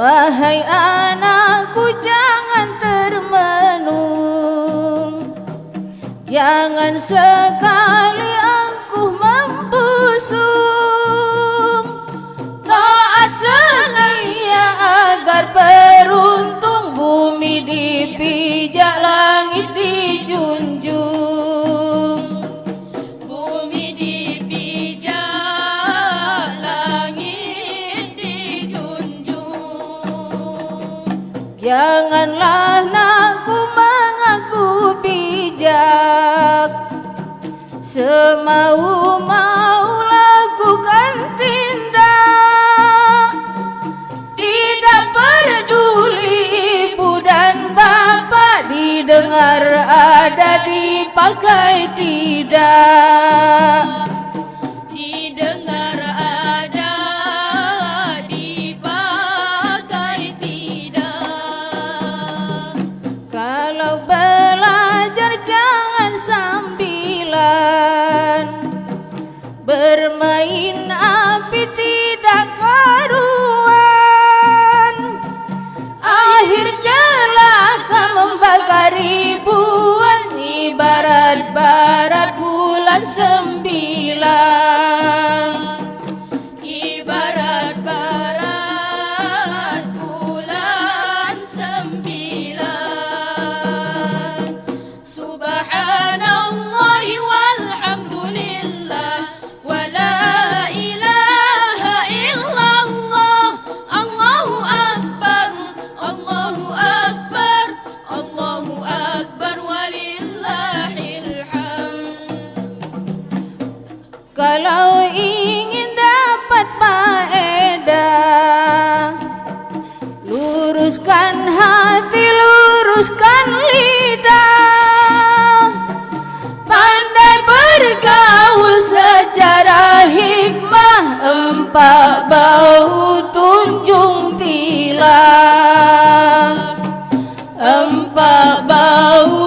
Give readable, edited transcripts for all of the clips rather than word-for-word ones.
Wahai anakku, jangan termenung, jangan sekali aku membusung. Taat setia agar beruntung, bumi dipijak, langit dijunjung. Bumi dipijak, langit dijunjung. Janganlah nakku mengaku bijak, semau-mau lakukan tindak. Tidak peduli ibu dan bapak, didengar ada, dipakai tidak. Didengar ada, dipakai tidak. Kalau belajar jangan sambilan, bermain api tidak karuan. Akhir celaka membakar ribuan, ibarat barat bulan 9. Ibarat barat bulan 9. Subhanallah walhamdulillah, wa la ilaha illallah. Allahu akbar, Allahu akbar, Allahu akbar, walillahil hamd. Kalau ingin dapat faedah, luruskan hati, luruskan lidah. Pandai bergaul secara hikmah, empat bahu tunjung tilang. Empat bahu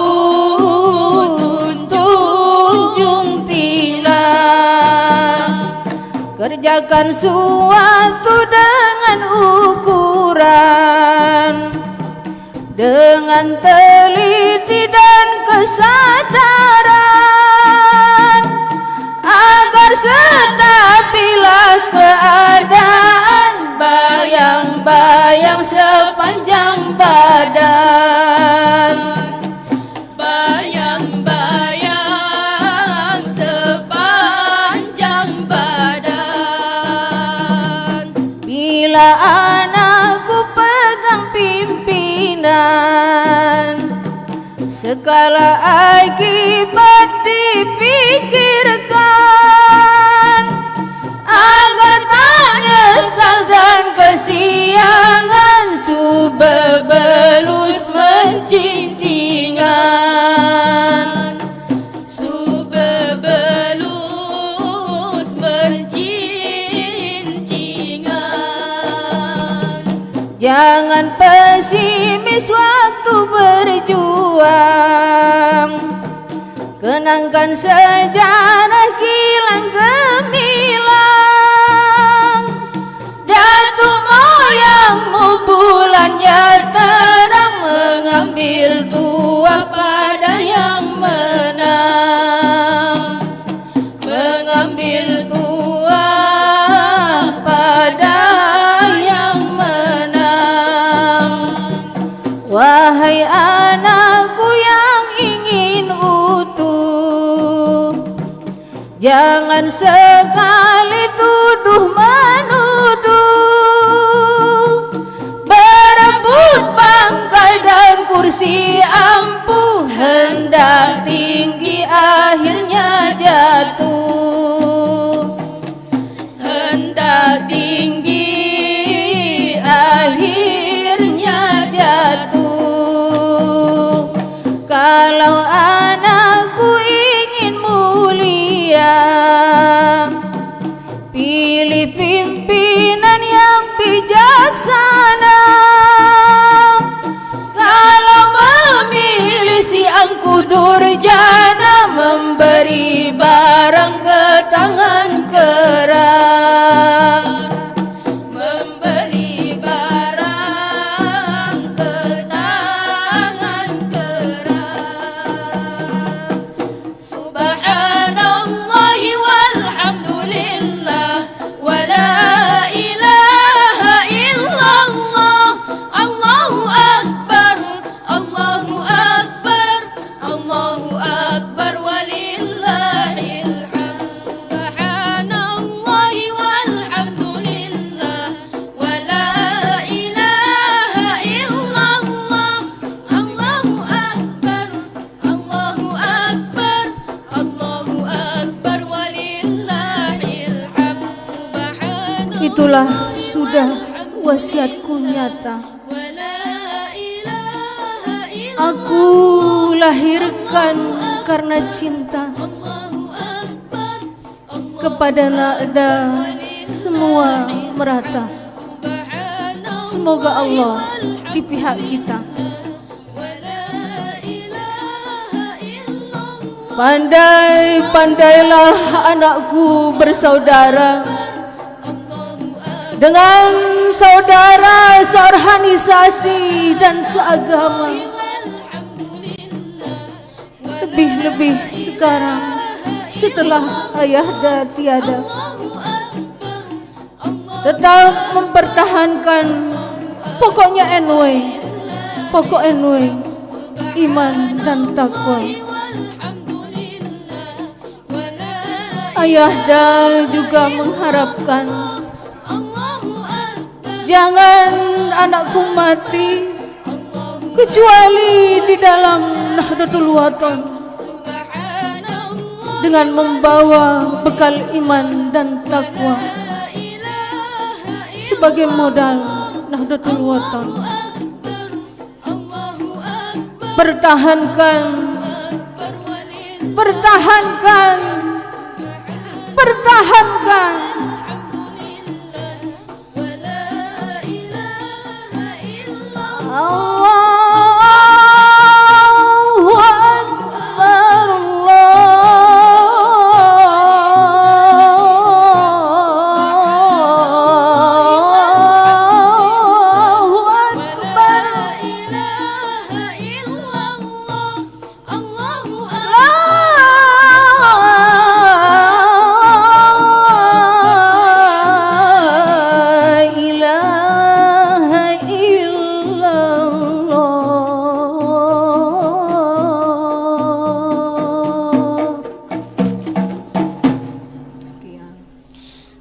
tunjung tilang. Kerjakan suatu dengan ukuran, dengan teliti dan kesadaran, agar sestabilah keadaan, bayang-bayang sepanjang badan. Bayang-bayang sepanjang badan. Bila anakku pegang pimpinan, segala akibat dipikirkan, agar tak nyesal dan kesiangan, subebelus mencincingan. Subebelus mencincingan. Jangan pesimis waktu berjuang, kenangkan sejarah kilang gemilang. Datuk moyangmu bulannya terang, mengambil tuah pada yang menang. Mengambil tuah pada yang menang. Wahai anakku yang ingin utuh, jangan sekali tuduh menuduh, berebut pangkat dan kursi ampuh, hendak tinggi akhirnya jatuh. Hendak tinggi akhirnya jatuh. Kalau anakku ingin mulia, pilih pimpinan yang bijaksana. Kalau memilih si angkuh durjana, memberi barang ke tangan kera. Memberi barang Itulah sudah wasiatku nyata. Aku lahirkan karena cinta kepada nada semua merata. Semoga Allah di pihak kita. Pandai-pandailah anakku bersaudara dengan saudara seorganisasi dan seagama. Lebih-lebih sekarang setelah ayah dah tiada, tetap mempertahankan pokok NW, iman dan takwa. Ayah dah juga mengharapkan jangan anakku mati kecuali di dalam Nahdlatul Watan dengan membawa bekal iman dan takwa sebagai modal Nahdlatul Watan. Pertahankan Allahu Akbar, Allahu Akbar.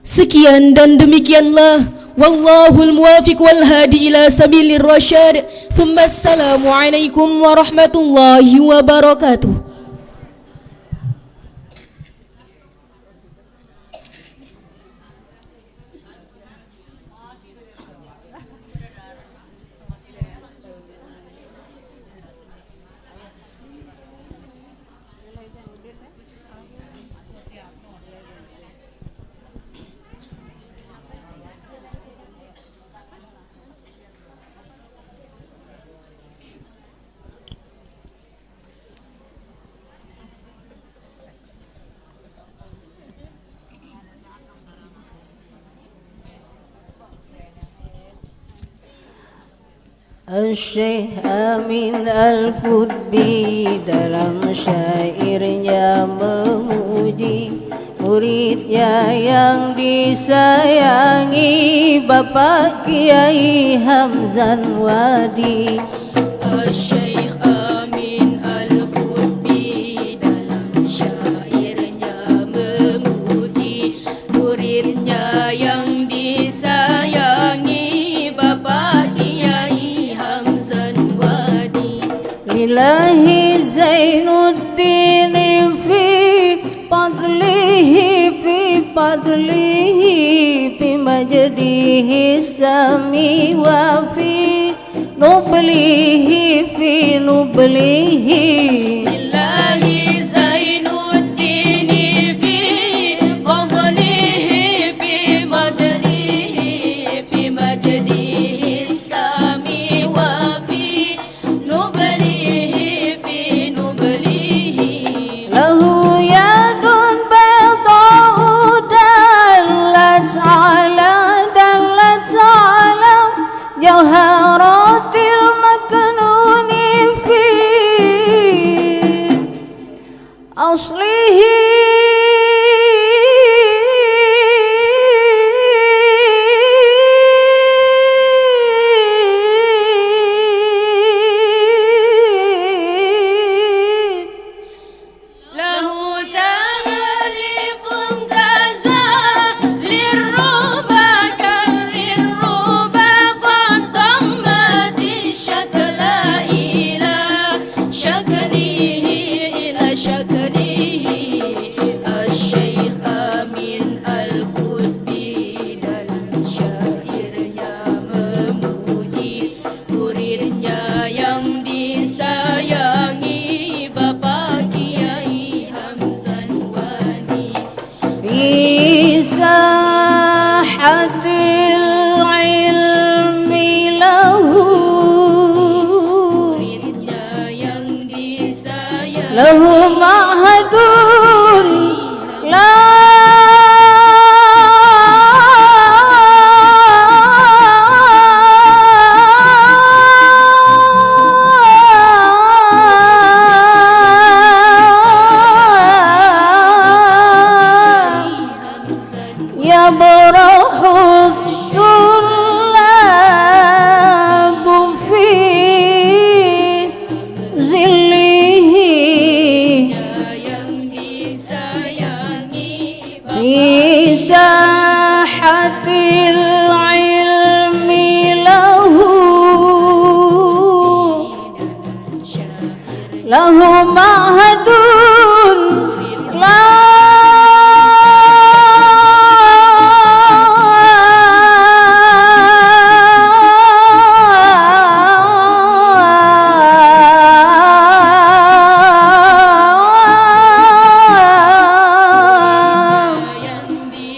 Sekian dan demikianlah, wallahul muwafiq wal hadi ila sabilir rasyad. Thumma assalamu alaikum warahmatullahi wabarakatuh. Syekh Amin Al-Qutbi dalam syairnya memuji muridnya yang disayangi Bapak Kiai Hamzan Wadi. Syekh Amin Al-Qutbi dalam syairnya memuji muridnya yang disayangi Bapak Kiai Hamzan Wadi. Lillahi Zainuddin fi fadlihi fi majdihi sami wa fi nublihi Lillahi Zainuddin fi fadlihi fi majdihi sami wa fi nublihi lahu yadun bayda'u dallat ala jawharatil maknuni fi lahu ma'hadun la يبرح الطلاب في ظله yang disayangi في ساحة العلم له معهد لا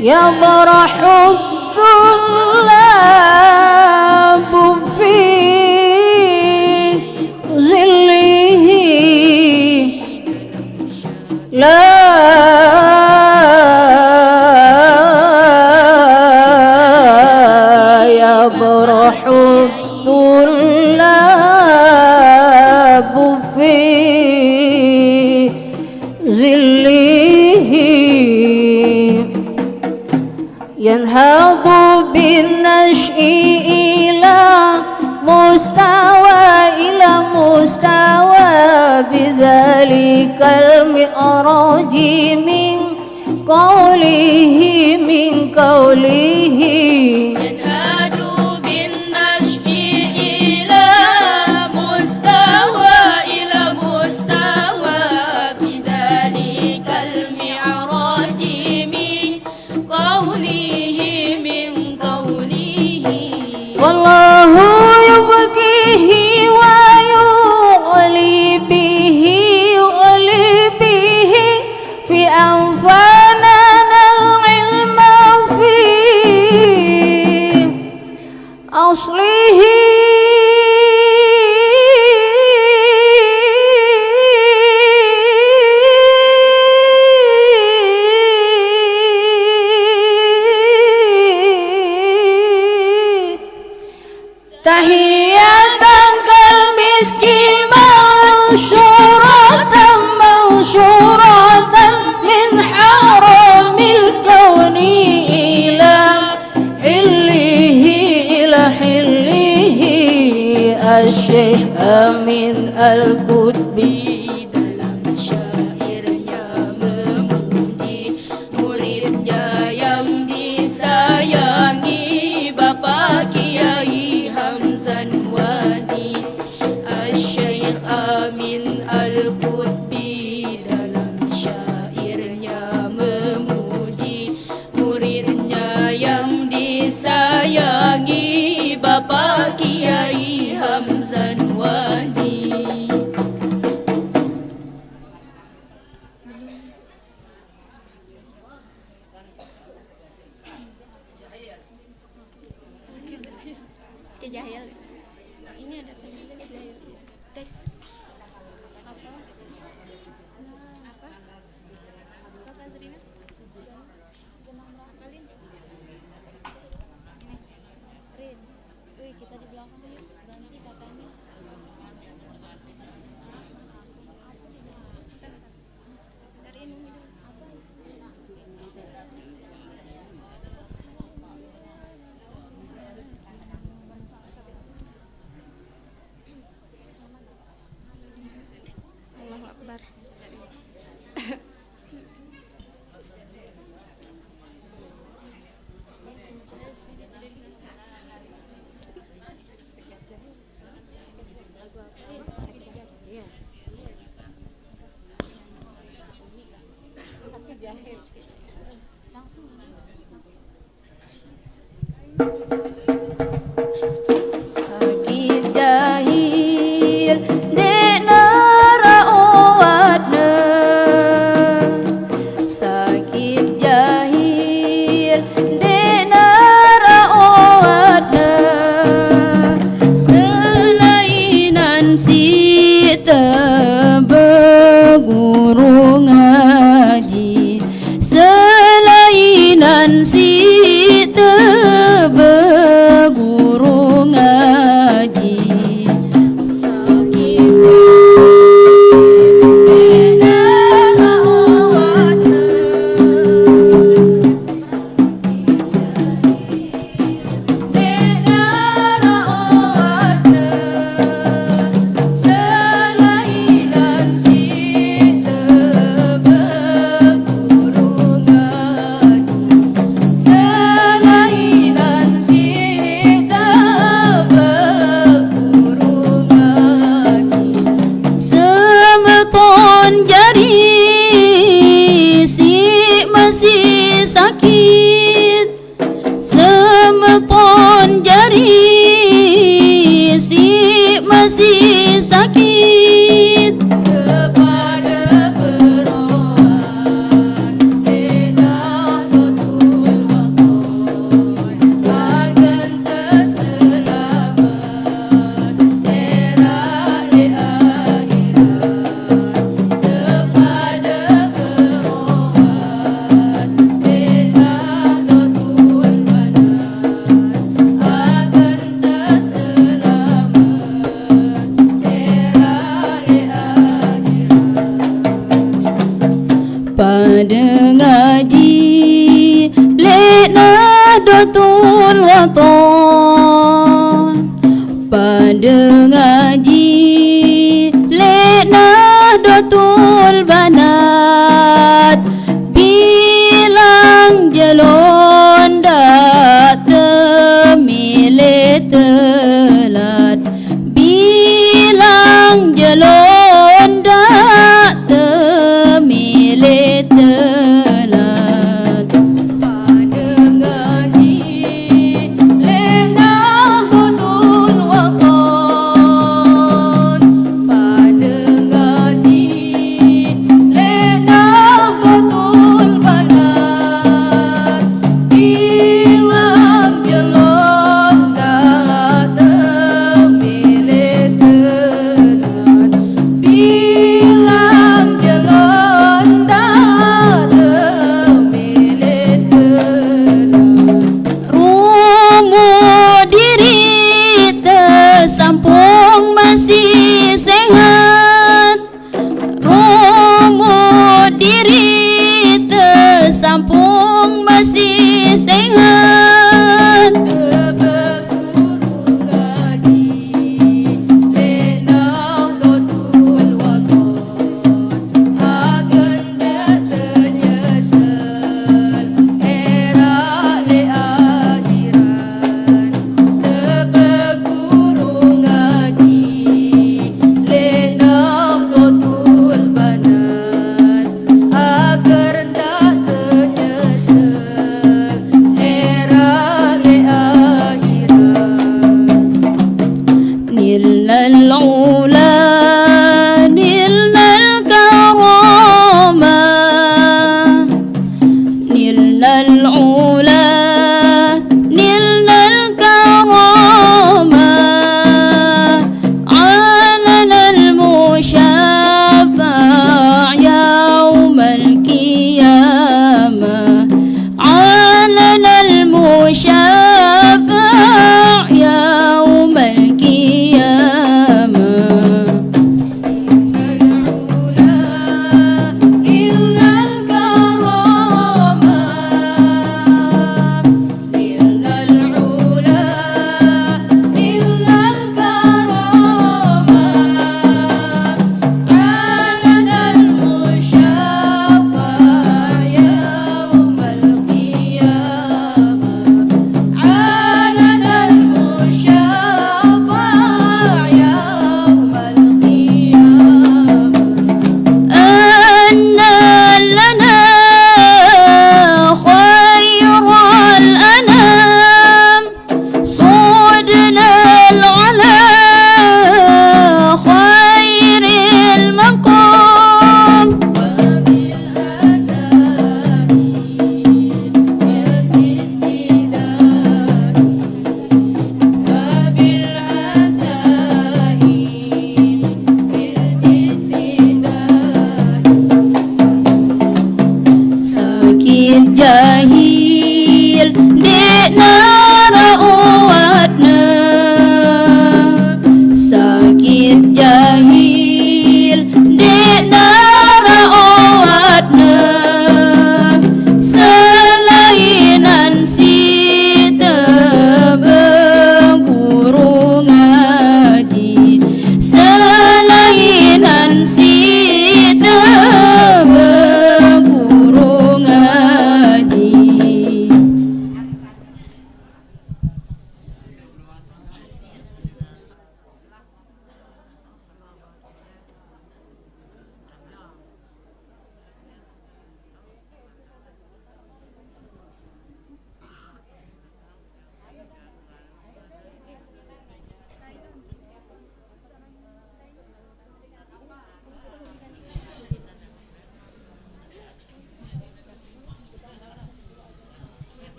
يبرح الطلاب في ظله لا يبرح الطلاب في ظله ينهض بالنشء إلى مستوى بذلك المئراج من قوله ينهض بالنشء إلى مستوى بذلك المعراج من قوله والله يبقيه ويغلي به في أنفاننا العلم في أصله تحية كالمسك منشورة من حرم الكون إلى حله الشيخ أمين القطبي dalam syairnya memuji muridnya yang disayangi Bapak Kiai Hamzan Wadi. Asy-Syaikh Amin Al-Qutbi dalam syairnya memuji muridnya yang disayangi Bapak Kiai Hamzan Wadi. Sekejahil. Ini ada 9 teks. Apa? Apa Zrina? Apalin. Ini. Rin. Wih, kita di belakang yuk. Ganti katanya. Dari ini dulu. Apa? Allahu Akbar. Sakit jahir dek nara owatna, sakit jahir dek nara owatna, selainan si tebeg tebeguru ngaji semeton jari si masih sakit semeton jari si masih sakit kepada berobat enak betul wakon akan terselamat era di akhirat kepada berobat enak betul akan terselamat era di akhirat pada ngaji lena dotul waton pada ngaji lena dotul banat bilang jelon dak temile telat bilang jelon dak temile telat pada ngaji lena dotul waton pada ngaji lena nara uwatna sakit jahil dek nara uwatna selainan sita berguru ngaji selainan sita berguru ngaji.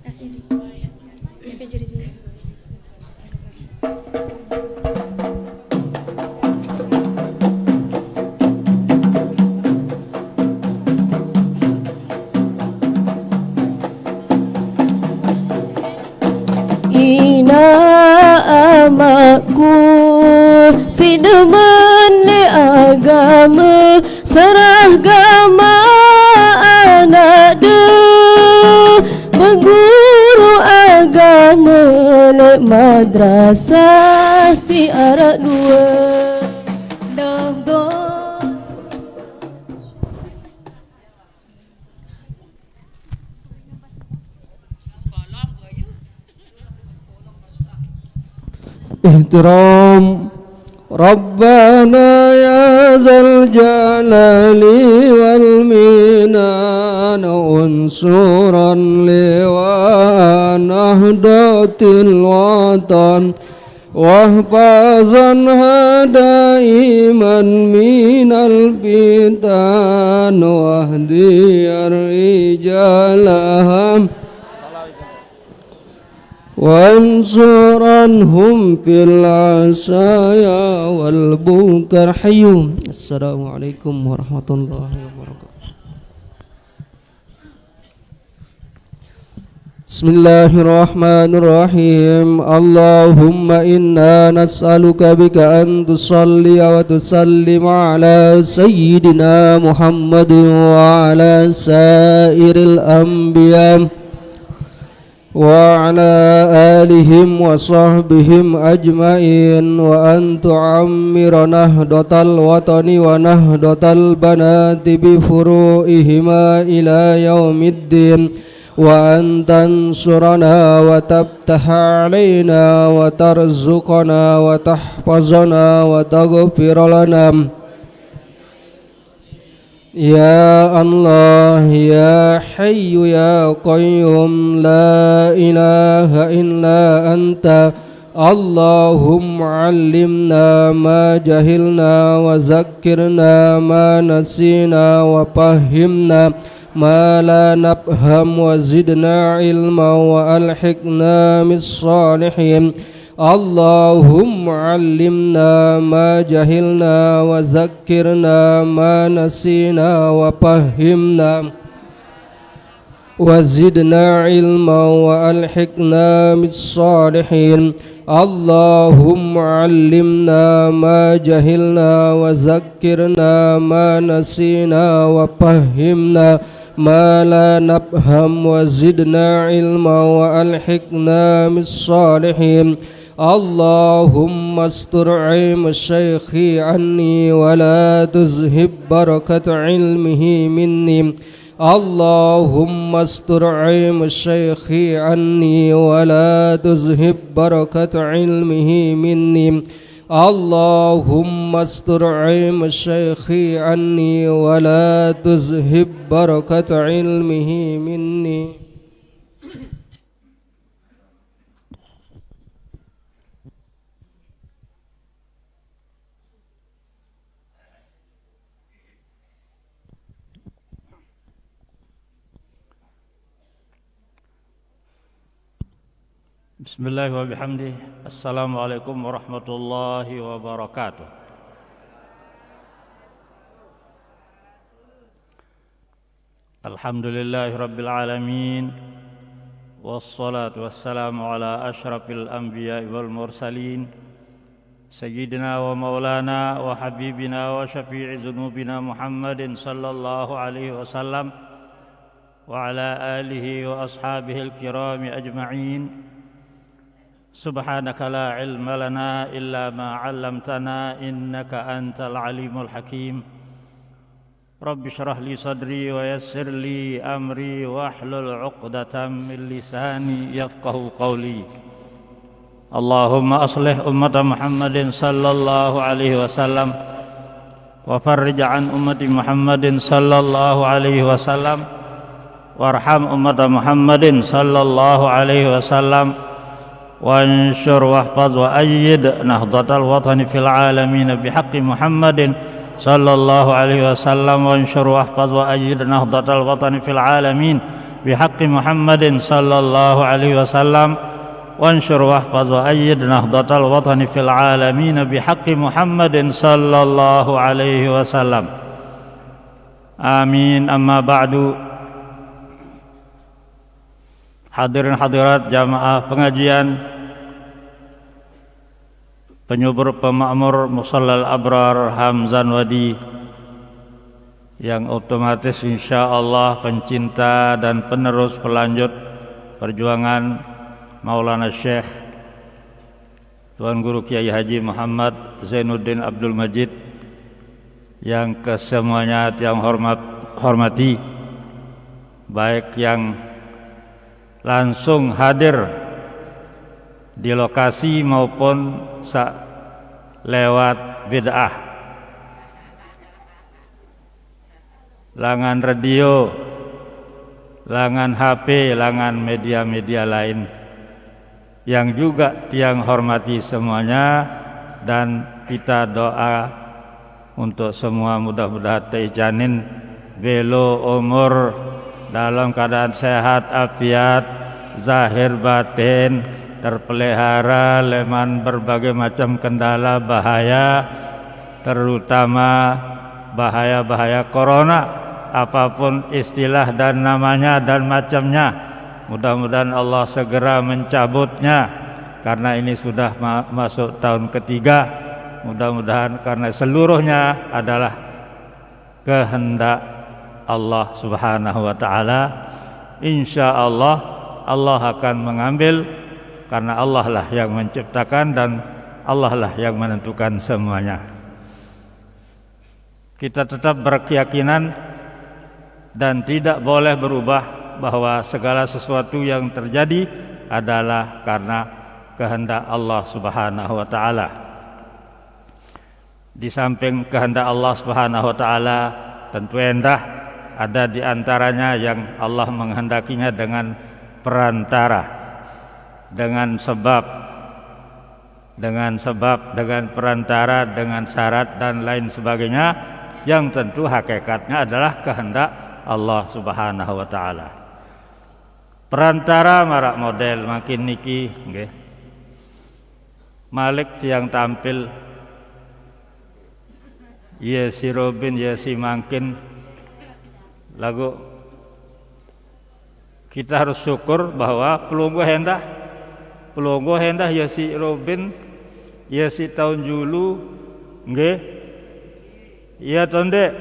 Kasih ini. Pakai jari-jari. Ina amaku si demen ni agama seragama anak de berguru agama lek madrasah si arak dua dah احترام ربنا يا ذا الجلال والمنان انصرا لواء نهضة الوطن واحفظنها دائما من الفتن واهدي رجالها وانصرنهم في العشايا والبكر حيوم. السلام عليكم ورحمة الله وبركاته. بسم الله الرحمن الرحيم. اللهم إنا نسألك بك أن تصلي وتسلم على سيدنا محمد وعلى سائر الأنبياء وعلى آلهم وصحبهم أجمعين وأن تعمر نهضة الوطن ونهضة البنات بفروعهما إلى يوم الدين وأن تنصرنا وتفتح علينا وترزقنا وتحفظنا وتغفر لنا يا الله يا حي يا قيوم لا إله إلا أنت. اللهم علمنا ما جهلنا وذكرنا ما نسينا وفهمنا ما لا نفهم وزدنا علما وألحقنا بالصالحين. اللهم علمنا ما جهلنا وذكرنا ما نسينا وفهمنا وزدنا علما وألحقنا بالصالحين. اللهم علمنا ما جهلنا وذكرنا ما نسينا وفهمنا ما لا نفهم وزدنا علما وألحقنا بالصالحين. اللهم استر عيب الشيخ عني ولا تذهب بركة علمه مني. اللهم استر عيب الشيخ عني ولا تذهب بركة علمه مني. اللهم استر عيب الشيخ عني ولا تذهب بركة علمه مني. Bismillahirrahmanirrahim wa bihamdih. Assalamualaikum warahmatullahi wabarakatuh. Alhamdulillahi Rabbil Alamin. Wassalatu wassalamu ala ashrafil anbiya wal mursalin Sayyidina wa maulana wa habibina wa syafi'i zunubina Muhammadin sallallahu alaihi wasallam wa ala alihi wa ashabihi al-kirami ajma'in. Subhanaka la ilma lana illa ma 'allamtana innaka antal alimul hakim. Rabbi syrah li sadri wa yassir li amri wahlul 'uqdatam min lisani yafqahu qawli. Allahumma aslih ummata Muhammadin sallallahu alaihi wasallam wa farrij an ummati Muhammadin sallallahu alaihi wasallam warham ummata Muhammadin sallallahu alaihi wasallam wanshur wahfaz wa ayyid nahdatal watani fil alamin bihaqqi Muhammadin sallallahu alaihi wasallam wanshur wahfaz wa ayyid nahdatal watani fil alamin bihaqqi Muhammadin sallallahu alaihi wasallam wanshur wahfaz wa ayyid nahdatal watani fil alamin bihaqqi Muhammadin sallallahu alaihi wasallam. Amin. Amma ba'du. Hadirin hadirat jamaah pengajian, penyubur pemakmur Musallal Abrar Hamzan Wadi, yang otomatis insyaallah pencinta dan penerus pelanjut perjuangan Maulana Syekh Tuan Guru Kiai Haji Muhammad Zainuddin Abdul Majid, yang kesemuanya yang hormati, baik yang langsung hadir di lokasi maupun lewat bid'ah, langan radio, langan HP, langan media-media lain, yang juga tiang hormati semuanya, dan kita doa untuk semua mudah-mudahan teijanin belo umur dalam keadaan sehat afiat zahir batin, terpelihara leman berbagai macam kendala bahaya, terutama bahaya-bahaya corona, apapun istilah dan namanya dan macamnya. Mudah-mudahan Allah segera mencabutnya, karena ini sudah masuk tahun ketiga. Mudah-mudahan karena seluruhnya adalah kehendak Allah subhanahu wa ta'ala. Insya Allah Allah akan mengambil, karena Allah lah yang menciptakan dan Allah lah yang menentukan semuanya. Kita tetap berkeyakinan dan tidak boleh berubah bahwa segala sesuatu yang terjadi adalah karena kehendak Allah subhanahu wa ta'ala. Di samping kehendak Allah subhanahu wa ta'ala, tentu endah ada di antaranya yang Allah menghendakinya dengan perantara, dengan sebab, dengan perantara, dengan syarat dan lain sebagainya, yang tentu hakikatnya adalah kehendak Allah subhanahu wa ta'ala. Perantara marak model makin niki nggih. Malik yang tampil ya si Robin ya si Mangkin lagu, kita harus syukur bahwa pelunggu hendah ya si Robin ya si tahun julu nggih iya tonde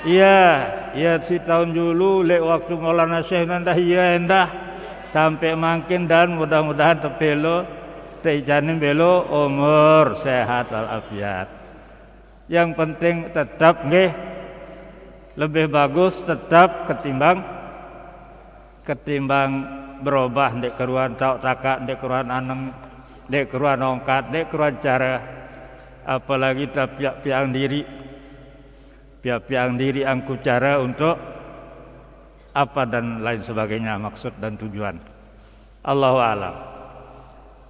iya si tahun julu lek waktu Maulana Syekh nandah iya hendah sampai Mangkin, dan mudah-mudahan tepelo teijanin belo umur sehat walafiat. Yang penting tetap nggih, lebih bagus tetap ketimbang berubah ndek keruan tauk takak, ndek keruan aneng, ndek keruan ongkat, ndek keruan cara, apalagi piang diri angku cara untuk apa dan lain sebagainya, maksud dan tujuan. Allahu a'lam.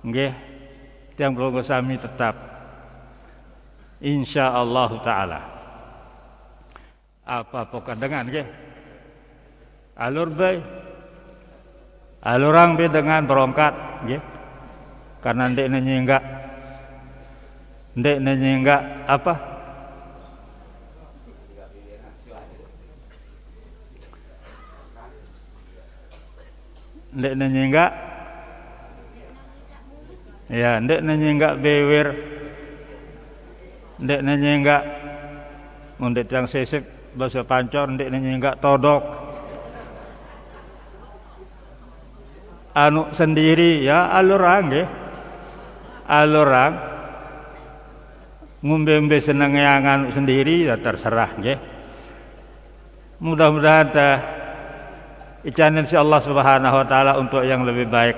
Nggih, tiang pelunggu sami tetap insyaallah taala. Apa pokok dengan nggih? Alur bae. Alurang be dengan berongkat nggih. Karena ndek nenyenggak apa? ndek nenyenggak ya, ndek nenyenggak bewer, ndek nenyenggak ndek tiang sesep bahasa pancor, ndek nenyenggak todok anu sendiri ya alurang nggih, alurang ngombe-ngombe seneng yang anu sendiri ya terserah nggih. Mudah-mudahan icanin si Allah Subhanahu wa taala untuk yang lebih baik.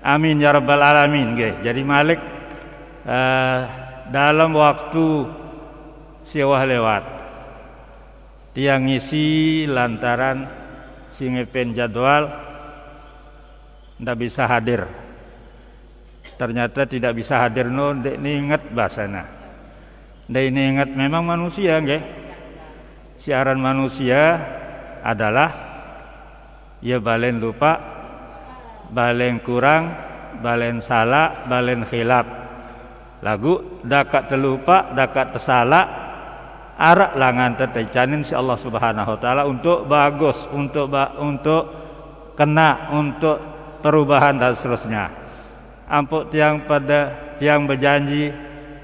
Amin ya rabbal alamin nggih. Jadi Malik dalam waktu siwah lewat tiang ngisi lantaran si ngepen jadwal ndak bisa hadir. Ternyata tidak bisa hadir ndek ninget basana. Ndek ninget memang manusia nggih. Siaran manusia adalah ya balen lupa, balen kurang, balen salah, balen khilaf. Lagu dakat terlupa, dakat tersalah, arak langan tertecanin si Allah Subhanahu wa taala untuk bagus, untuk kena, untuk perubahan dan seterusnya. Ampun tiang berjanji,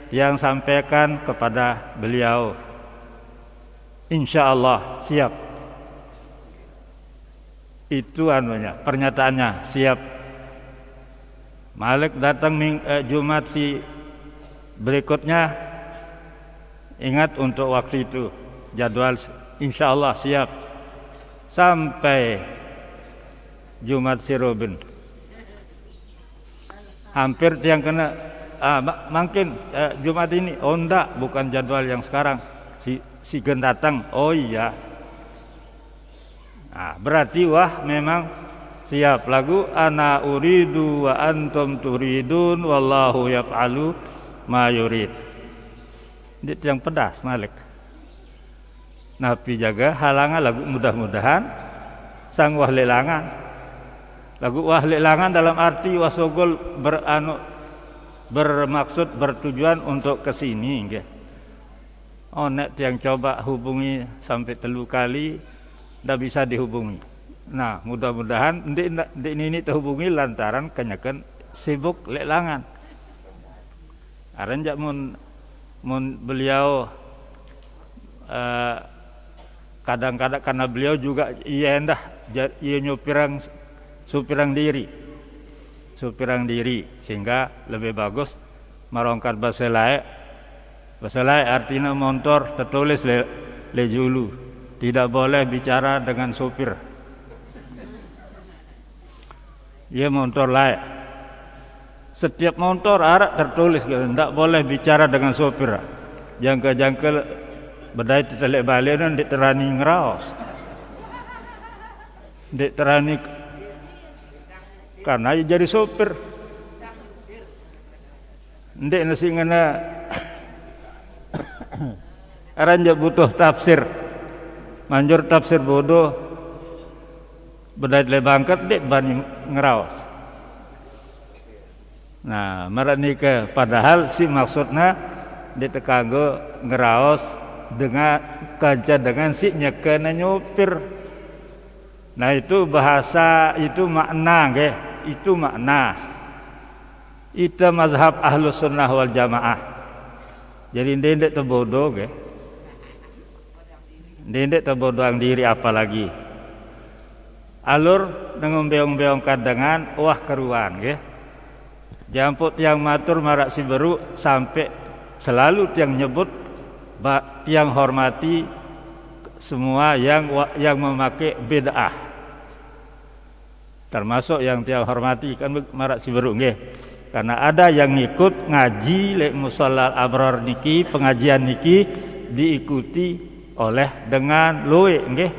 tiang sampaikan kepada beliau. Insya Allah siap. Itu anunya, pernyataannya siap. Malik datang Jumat si berikutnya, ingat untuk waktu itu jadwal insya Allah siap. Sampai Jumat si Robin, hampir tiang kena mungkin Jumat ini, oh enggak, bukan jadwal yang sekarang. Si Gen datang, oh iya. Nah, berarti wah memang siap. Lagu ana uridu wa antum turidun wallahu yaf'alu ma yurid. Ini yang pedas Malik. Nabi jaga halangan lagu mudah-mudahan sang wah lelangan. Lagu wah lelangan dalam arti wasogol bermaksud bertujuan untuk kesini nggih. Oh nek yang coba hubungi sampai 3 kali ndak bisa dihubungi. Nah mudah-mudahan ndik ini terhubungi lantaran kenyakan sibuk lelangan. Aranjak mun beliau kadang-kadang karena beliau juga iya endah iya supirang diri sehingga lebih bagus merongkat bahasa lain artinya motor tertulis le julu, tidak boleh bicara dengan sopir. Ia motor lain. Setiap motor arak tertulis tidak boleh bicara dengan sopir. Jangka-jangka bedai terselek balik dan diterani ngeraos. Diterani karena ia jadi sopir. Ndek nasi ngena aranja butuh tafsir. Manjur tafsir bodoh bedai lebangkat dek bani ngeraos. Nah, maranika padahal si maksudnya ditekanggo ngeraos dengan kaca dengan si nyekena nyopir. Nah, itu bahasa, itu makna nggih, itu makna. Itu mazhab Ahlus Sunnah wal Jamaah. Jadi ndek terbodoh nggih. Ndek terbodoh diri apalagi. Alur dengan beong-beong kadangan wah keruan nggih. Jamput tiang matur marak si beru sampai selalu tiang nyebut tiang hormati semua yang memakai bid'ah. Termasuk yang tiang hormati kan marak si beru nggih. Karena ada yang ngikut ngaji lek musallal abrar niki, pengajian niki diikuti oleh dengan luwe nggih.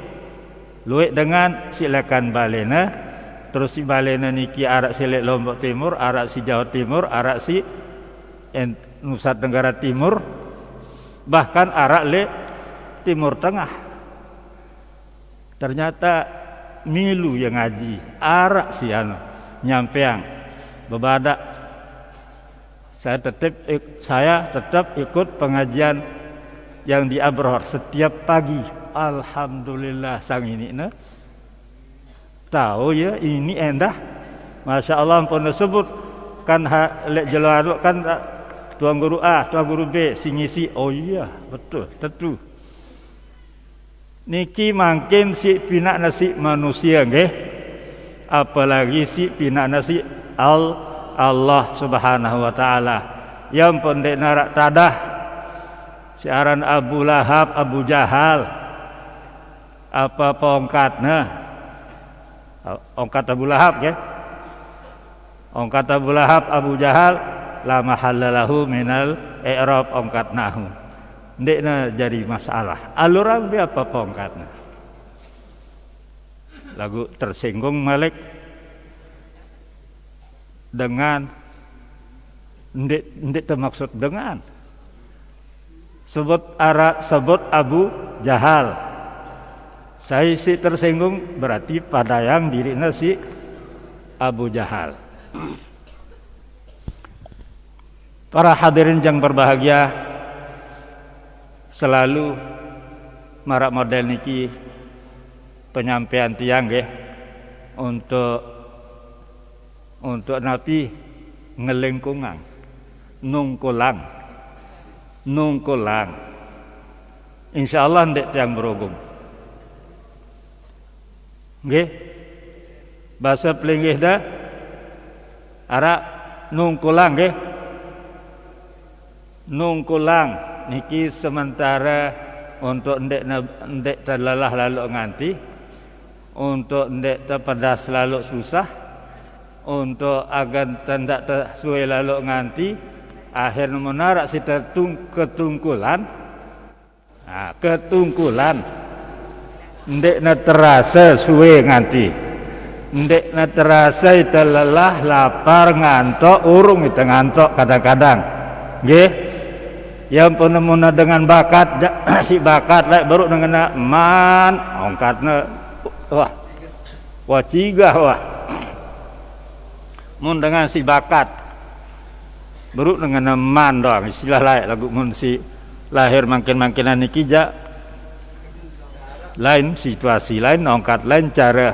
Luwe dengan silakan balena. Terus si balena niki arak si lek Lombok Timur, arak si Jawa Timur, arak si Nusa Tenggara Timur, bahkan arak lek Timur Tengah. Ternyata milu yang ngaji, arak si nyampeang bebadak. Saya tetap ikut pengajian yang di Abror setiap pagi. Alhamdulillah sang ini tahu ya ini endah. Masya Allah pun disebut kan lek jelo kan tuan guru A, tuan guru B, si ngisi. Oh iya, betul, tentu. Niki makin si pinak nasi manusia nggih. Apalagi si pinak nasi Allah Subhanahu wa taala. Yang pondek narak tadah siaran Abu Lahab, Abu Jahal. Apa pongkatna? Ongkat Abu Lahab nggih. Ongkat Abu Lahab, Abu Jahal la mahallalahu minal i'rab ongkatnahu. Ndekna jadi masalah. Aluran dia apa pongkatna? Lagu tersinggung Malik dengan ndek termaksud dengan sebut Abu Jahal. Saya si tersinggung berarti pada yang dirinya si Abu Jahal. Para hadirin yang berbahagia, selalu marak model niki penyampaian tiang nggih untuk napi ngelingkungan nungkulang insyaallah ndek tiang berhubung nggih bahasa pelinggih dah ara nungkulang nggih nungkulang niki sementara untuk ndek terlelah lalu nganti, untuk ndek terpedas lalu susah, untuk agar tidak tersuai lalu nganti, akhir menarak si ketungkulan, ndek na terasa suwe nganti, ndek na terasa terlelah lapar ngantok urung itu ngantok kadang-kadang, nggih. Yang penemuna dengan bakat si bakat lah baru dengan man ongkatna wah cigah wah mun dengan si bakat baru dengan man doang istilah lain lagu mun si lahir makin-makinan niki ja lain situasi lain ongkat lain cara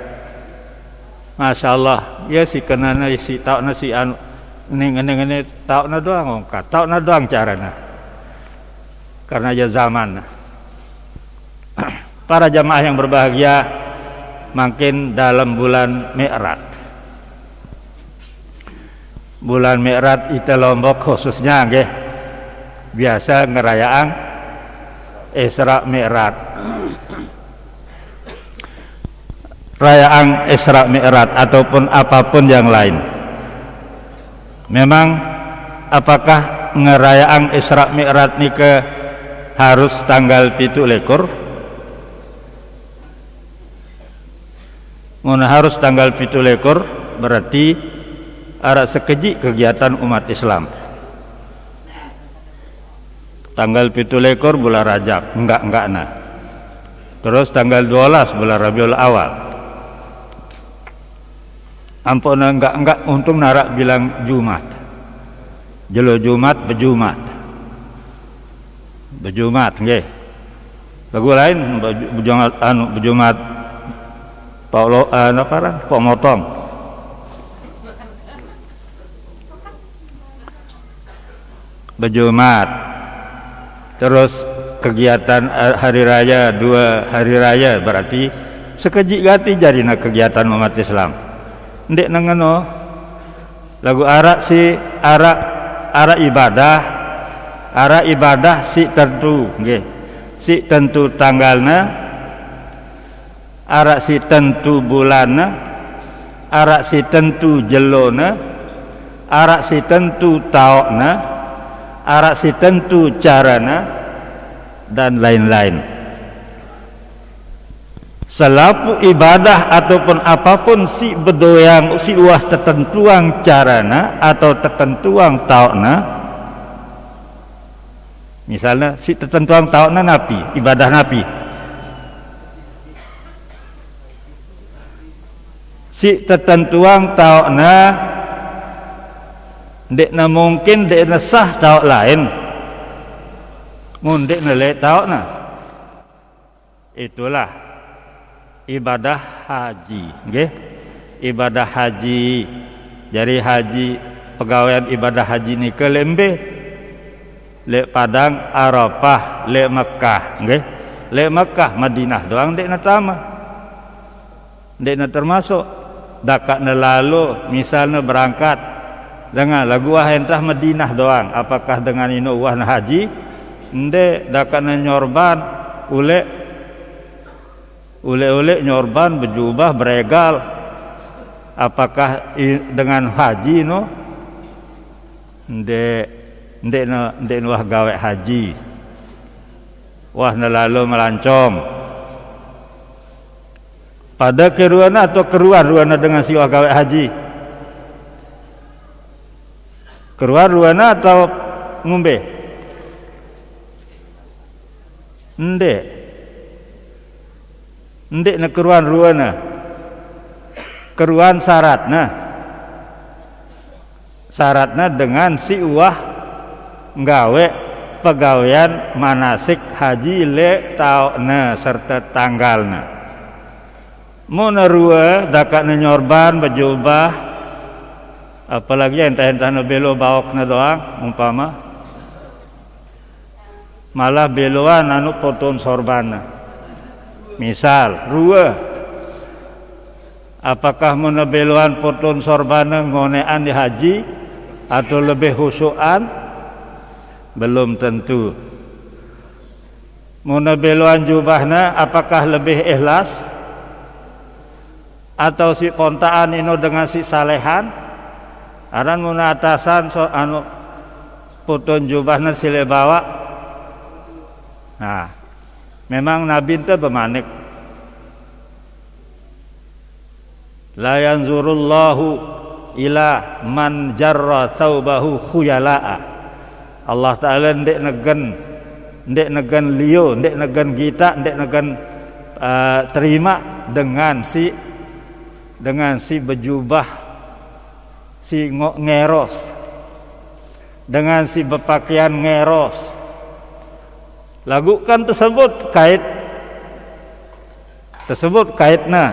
Masya Allah ya si kenana si tauna si anu ning tauna doang ongkat tauna doang carana karena ya zaman. Para jamaah yang berbahagia, makin dalam bulan Mi'raj. Bulan Mi'raj itu Lombok khususnya nggih biasa ngerayaan Isra Mi'raj. Rayaan Isra Mi'raj ataupun apapun yang lain. Memang apakah ngerayaan Isra Mi'raj nika harus tanggal 17? Mun harus tanggal 17 berarti ada sekeji kegiatan umat Islam. Tanggal 17 bulan Rajab, enggak nah. Terus tanggal 12 bulan Rabiul Awal. Ampun enggak untung narak bilang Jumat. Jelo Jumat bejumat nggih. Lagu lain bejumat Paulo Pak Motong. Bejumat. Terus kegiatan hari raya 2 hari raya berarti sekejik gati jarina kegiatan umat Islam. Ndek nangano lagu arak si arak ibadah si tentu nggih. Si tentu tanggalna, arak si tentu bulanna, arak si tentu jelona, arak si tentu taokna, arak si tentu carana dan lain-lain. Selapu ibadah ataupun apapun si bedoyang si uah tertentuang carana atau tertentuang taokna. Misalnya si tertentuang taokna napi, ibadah napi. Si tertentuang taokna dekna mungkin dekna sah taok lain. Mun dekna le taokna. Itulah ibadah haji, nggih. ibadah haji. Jadi haji pegawaian ibadah haji ni ke lembe le Padang Arafah le Mekah nggih. Le Mekah Madinah doang ndek na tama. Ndek na termasuk dakakna lalu misalnya berangkat dengan lagu entah Madinah doang, apakah dengan ino wah haji ndek dakakna nyorban ule nyorban berjubah beregal, apakah dengan haji no ndek wah gawe haji wah lalu melancong pada keruana atau keluar ruana dengan si wah gawe haji, keluar ruana atau ngombe ndek na keruan ruana keruan syaratna dengan si wah nggawe pegawaian manasik haji le tauna serta tanggalna. Mun rua dakakna nyorban bajubah apalagi entah-entah belo bawokna doang umpama malah beloan anu poton sorbanna. Misal rua apakah mun beloan poton sorbanna ngonean di haji atau lebih khusyuan? Belum tentu. Mun beloan jubahna apakah lebih ikhlas atau si kontaan ino dengan si salehan? Aran mun atasan so anu poton jubahna sile bawa. Nah, memang Nabi teh bemanik la yanzurullahu ila man jarra thawbahu khuyala'a. Allah Ta'ala ndek negen liyo, ndek negen kita, ndek negen terima dengan si berjubah si ngeros, dengan si berpakaian ngeros. Lagu kan tersebut kaitna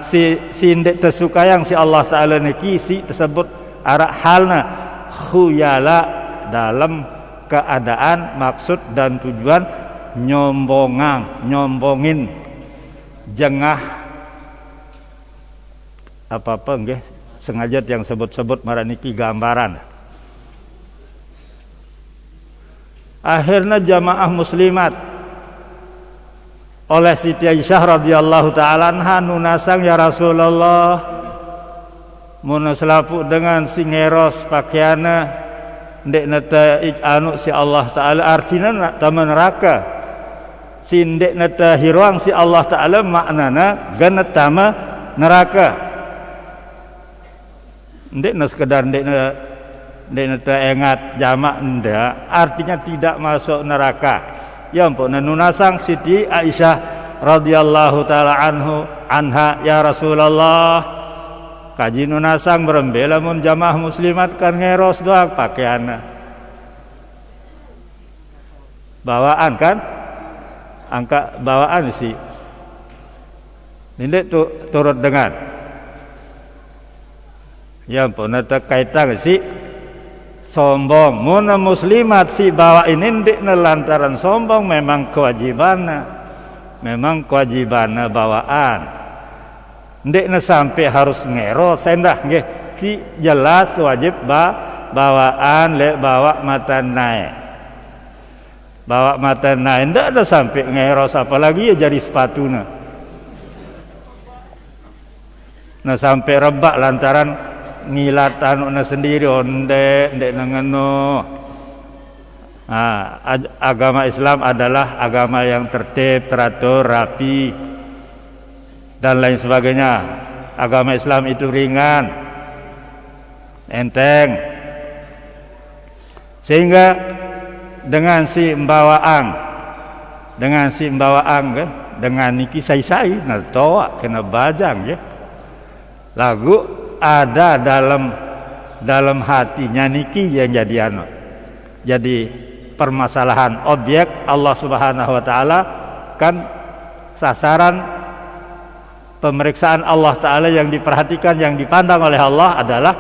si ndek tersukayang si Allah Ta'ala niki si tersebut arak halna khuyala dalam keadaan maksud dan tujuan nyombongin jengah apa-apa nggih sengaja yang sebut-sebut maraniki gambaran. Akhirnya jamaah muslimat oleh Siti Aisyah radhiyallahu taala anha nunasang ya Rasulullah mun selapu dengan si ngeros pakaiana ndek nata anu si Allah Ta'ala artina tama neraka si ndek nata hiruang si Allah Ta'ala maknana ganat tama neraka ndek na sekedar ndek nata engat jamak ndak artinya tidak masuk neraka. Ya ampun nunasang Siti Aisyah radhiyallahu taala anha ya Rasulullah kaji nunasang berembela mun jamaah muslimat kan ngeros doang pakaianna bawaan kan angka bawaan sih ini turut dengan ya ampun nata kaitan sih sombong mun muslimat si bawa ini ndik lantaran sombong memang kewajibanna bawaan ndik sampai harus ngeros sendah nggih si jelas wajib bawaan le bawa mata naik ndak ada sampai ngeros apalagi ya jadi sepatuna nah sampai rebak lantaran ngilat anuna sendiri ndek nangeno. Agama Islam adalah agama yang tertib, teratur, rapi dan lain sebagainya. Agama Islam itu ringan, enteng. Sehingga dengan si mbawaan kan, dengan niki sai nah toa kena bajang ya. Lagu ada dalam hatinya niki yang jadi permasalahan objek Allah Subhanahu wa taala kan sasaran pemeriksaan Allah Ta'ala yang diperhatikan, yang dipandang oleh Allah adalah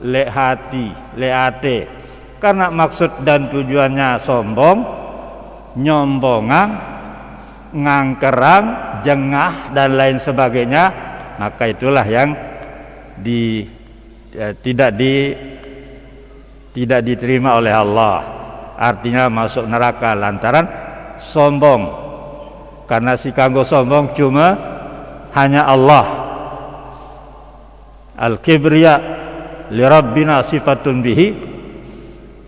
le hati, le ate. Karena maksud dan tujuannya sombong, nyombongan, ngangkerang, jengah dan lain sebagainya, maka itulah yang tidak diterima oleh Allah. Artinya masuk neraka lantaran sombong. Karena si kanggo sombong cuma hanya Allah. Al-kibriya li rabbina sifatun bihi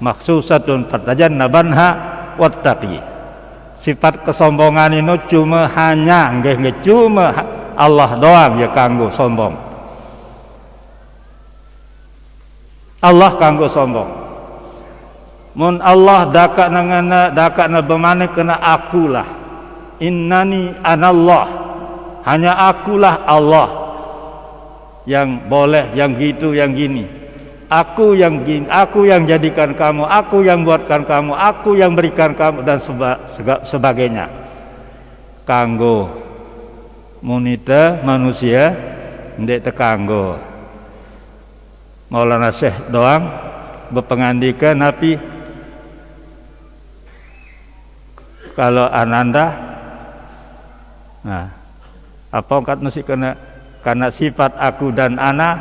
maksusatun fatajannabanha wattaqi. Sifat kesombongan itu cuma hanya nggih cuma Allah doang ya kanggo sombong. Allah kanggo sombong. Mun Allah dakakna bemane kena akulah. Innani anallah, hanya akulah Allah yang boleh, yang gitu, yang gini. Aku yang gini, aku yang jadikan kamu, aku yang buatkan kamu, aku yang berikan kamu dan sebagainya. Kanggo munita manusia ndek tekanggo. Maulana Syekh doang berpengandika napi kalau ananda. Nah, apa angkat nasi karena sifat aku dan ana.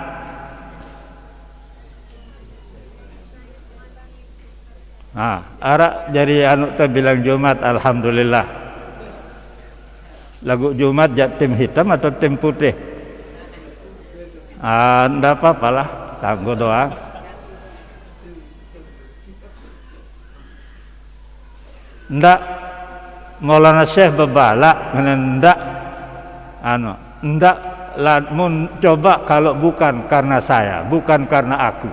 Nah, ara jadi anu teh bilang Jumat, alhamdulillah. Lagu Jumat ya tim hitam atau tim putih? Ndak apa-apalah, kanggo doang. Ndak Maulana Syekh bebala ndak mun coba kalau bukan karena saya, bukan karena aku.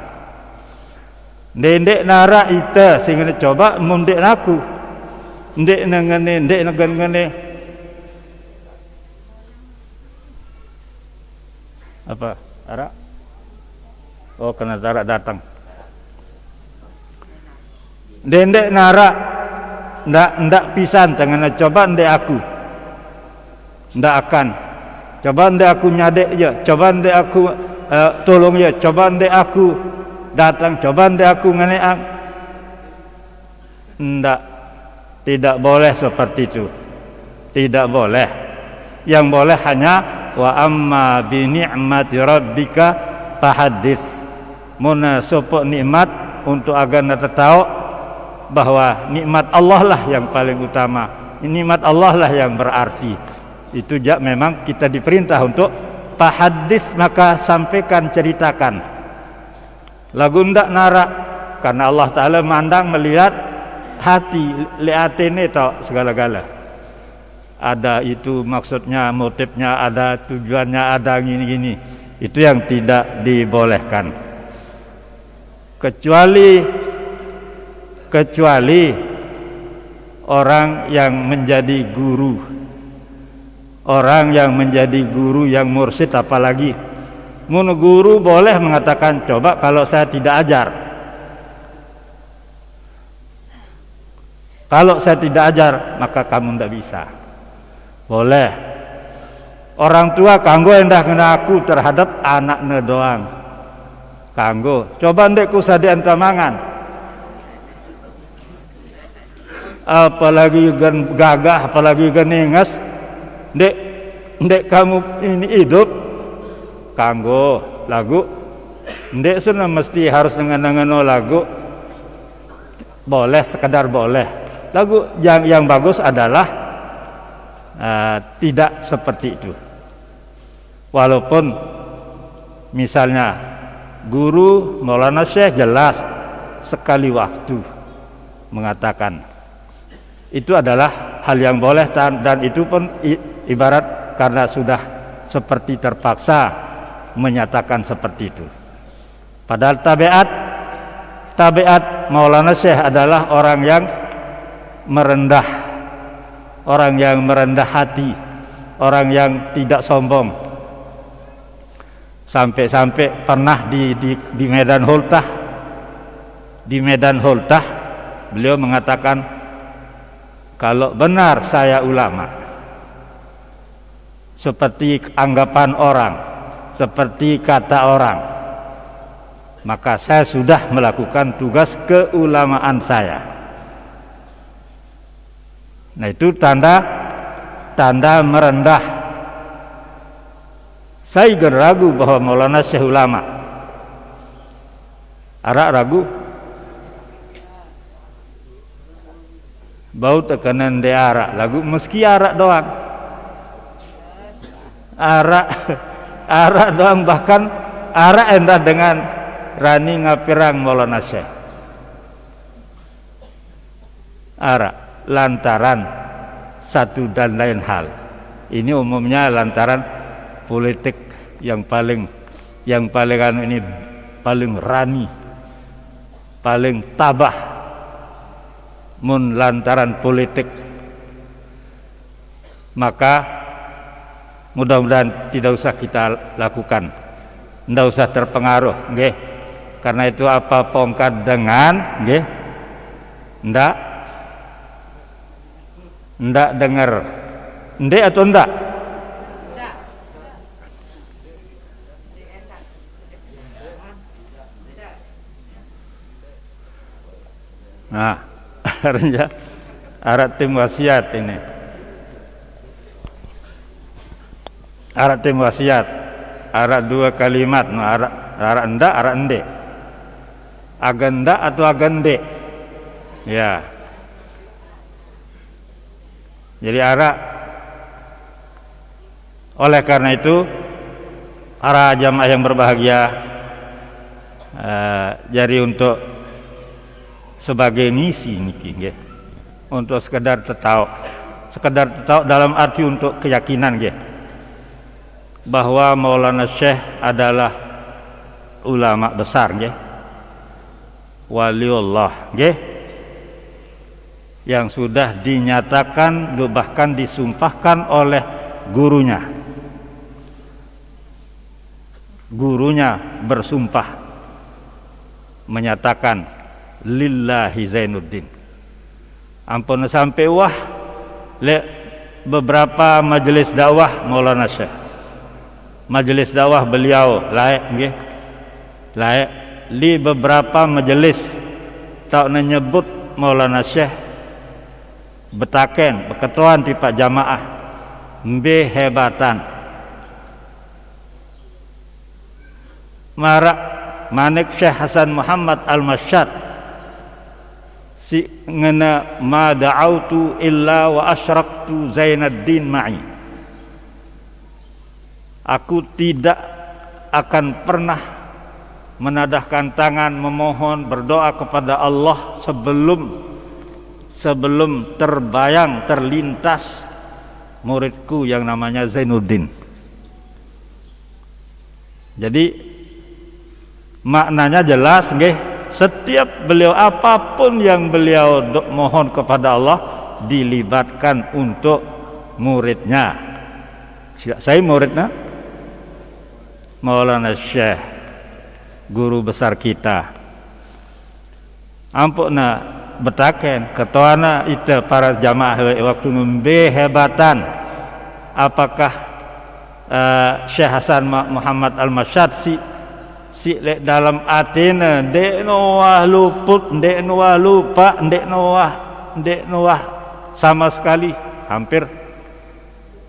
Ndek nara ita sing coba mun ndek aku. Ndek ngene. Apa? Ara? Oh, kena Zara datang. Ndek nara ndak pisan jangan coba ndek aku. Ndak akan. Coba ndek aku nyadek ya, coba ndek aku tolong ya, coba ndek aku datang, coba ndek aku ngeneak. Ndak, tidak boleh seperti itu. Tidak boleh. Yang boleh hanya wa amma bi ni'mati rabbika fahaddits. Mun sopo nikmat untuk agar nata tahu bahwa nikmat Allah lah yang paling utama, nikmat Allah lah yang berarti. Itu memang kita diperintah untuk fahadis, maka sampaikan, ceritakan. Lagu ndak nara karena Allah Ta'ala mandang melihat hati, liatene tau segala-gala. Ada itu maksudnya, motifnya, ada tujuannya, ada gini-gini. Itu yang tidak dibolehkan. Kecuali orang yang menjadi guru, orang yang menjadi guru, yang mursyid, apalagi mun guru boleh mengatakan coba kalau saya tidak ajar, kalau saya tidak ajar maka kamu tidak bisa. Boleh. Orang tua kanggo endah kena aku terhadap anaknya doang, kanggo coba ndek kusadian tamangan, apalagi gagah, apalagi geningas, ndek kamu ini hidup, kanggo lagu, ndek sudah mesti harus dengan lagu, boleh, sekedar boleh. Lagu yang bagus adalah tidak seperti itu. Walaupun misalnya guru Maulana Syekh jelas sekali waktu mengatakan itu adalah hal yang boleh, dan itu pun ibarat karena sudah seperti terpaksa menyatakan seperti itu. Padahal tabiat Maulana Syekh adalah orang yang merendah, orang yang merendah hati, orang yang tidak sombong. Sampai-sampai pernah di Medan Hultah, beliau mengatakan, kalau benar saya ulama, seperti anggapan orang, seperti kata orang, maka saya sudah melakukan tugas keulamaan saya. Nah, itu tanda merendah. Saya ragu bahwa Maulana Syekh ulama. Arak ragu. Bau tekanan de arak lagu meski arak doang. Arak doang, bahkan arak endah dengan rani ngapirang Maulana Syekh. Arak lantaran satu dan lain hal. Ini umumnya lantaran politik yang paling ini paling rani, paling tabah. Mun lantaran politik, maka mudah-mudahan tidak usah kita lakukan, tidak usah terpengaruh, nggih. Karena itu apa pongkat dengan, nggih, ndak dengar, ndek atau ndak? Nah, arat tim wasiat ini. Arat tim wasiat. Arat dua kalimat. No, arat ndak, arat ndek. Agenda atau agende. Ya. Jadi arak. Oleh karena itu, para jamaah yang berbahagia, jadi untuk sebagai ngisi niki nggih, untuk sekedar tetau dalam arti untuk keyakinan nggih, bahwa Maulana Syekh adalah ulama besar nggih, waliullah nggih, yang sudah dinyatakan bahkan disumpahkan oleh gurunya bersumpah menyatakan lillahi Zainuddin. Ampun sampai beberapa majelis dakwah Maulana Syekh, majelis dakwah beliau layak nggih, layak li beberapa majelis tak menyebut Maulana Syekh betaken beketuan di pak jamaah mbe hebatan marak manik Syekh Hasan Muhammad Al-Masyad si ngena ma da'autu illa wa asyraktu Zainuddin ma'i. Aku tidak akan pernah menadahkan tangan memohon berdoa kepada Allah sebelum terlintas muridku yang namanya Zainuddin. Jadi maknanya jelas nggih. Setiap beliau apapun yang beliau mohon kepada Allah dilibatkan untuk muridnya. Saya muridnya Maulana Syekh, guru besar kita. Ampuna betaken ketuana itu para jamaah waktu membe hebatan. Apakah Syekh Hasan Muhammad Al-Masyad si dalam atina dek noah luput, dek noah lupa, dek noah sama sekali hampir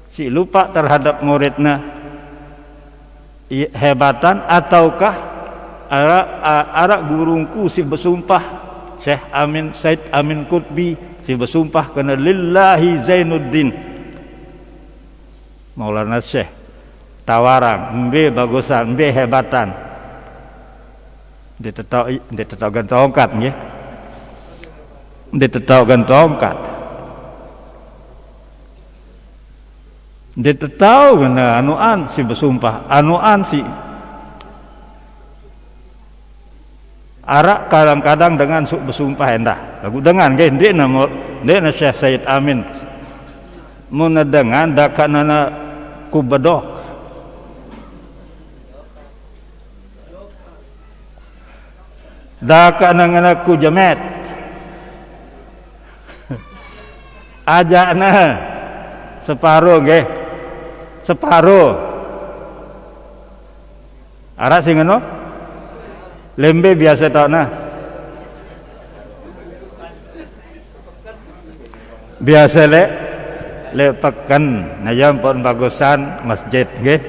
si lupa terhadap muridnya hebatan, ataukah arak gurungku si bersumpah Syekh Amin Said Amin Qutbi si bersumpah kena lillahi Zainuddin Maulana Syekh tawarang mbe bagusan mbe hebatan. Dia tetap gantongkat nggih. Dia tetap gantongkat. Dia tetap kena anuan si bersumpah, anuan si arak kadang-kadang dengan bersumpah endah. Lagu dengan nggih ndek na Syekh Said Amin. Mun dengan dakanana kubedok. Dak anak ku jamet ajakna separuh nggih Separuh. Arak sing ngono? Lembe biasa tok nah. Biasa le peken. Nah ya pun bagusan masjid nggih.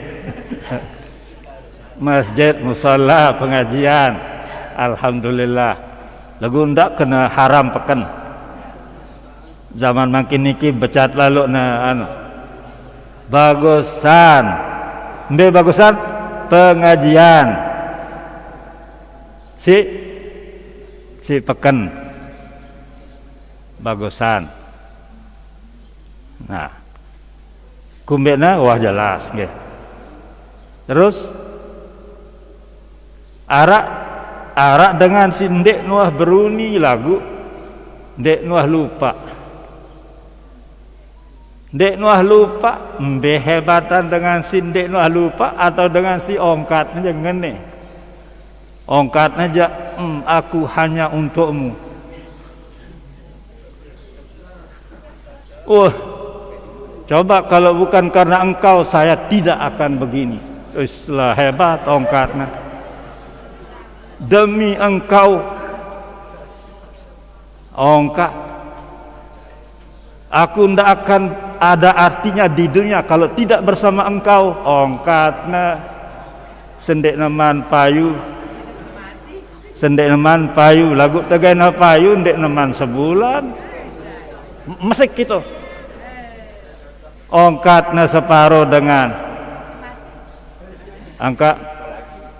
Masjid, musala, pengajian. Alhamdulillah. Lagu ndak kena haram peken. Zaman makin niki becat lalu na anu. Bagusan. Mbe bagusan pengajian. Si peken. Bagusan. Nah. Kumbena wah jelas nggih. Terus arak dengan si Ndek Nuah beruni lagu Ndek Nuah lupa. Ndek Nuah lupa mbe hebatan dengan si Ndek Nuah lupa atau dengan si ongkatnya jangan nih. Ongkatnya aja aku hanya untukmu. Coba kalau bukan karena engkau saya tidak akan begini. Islah hebat ongkatnya. Demi engkau ongkat aku ndak akan ada artinya di dunia kalau tidak bersama engkau. Ongkatna sendek neman payu lagu tegana payu ndek neman sebulan masih gitu. Ongkatna separuh dengan angka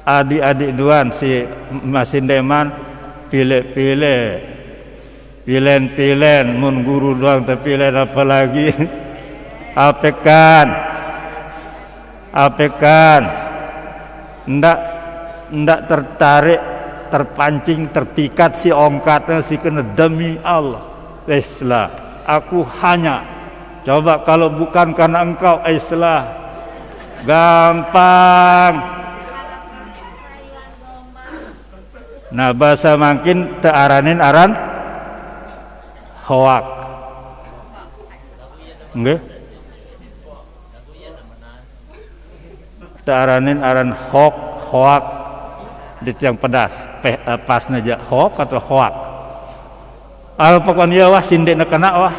adik-adik duan si Masin Deman pilen mun guru doang tapi pilen apa lagi apekan ndak tertarik terpancing terpikat si ongkatnya si kena demi Allah Islah aku hanya coba kalau bukan karena engkau Islah gampang. Nah bahasa makin tearanin aran hoak. Nggih. Tearanin aran hoak di tiang pedas. Pas naja hoak atau hoak. Pokoknya wah sindek kena wah.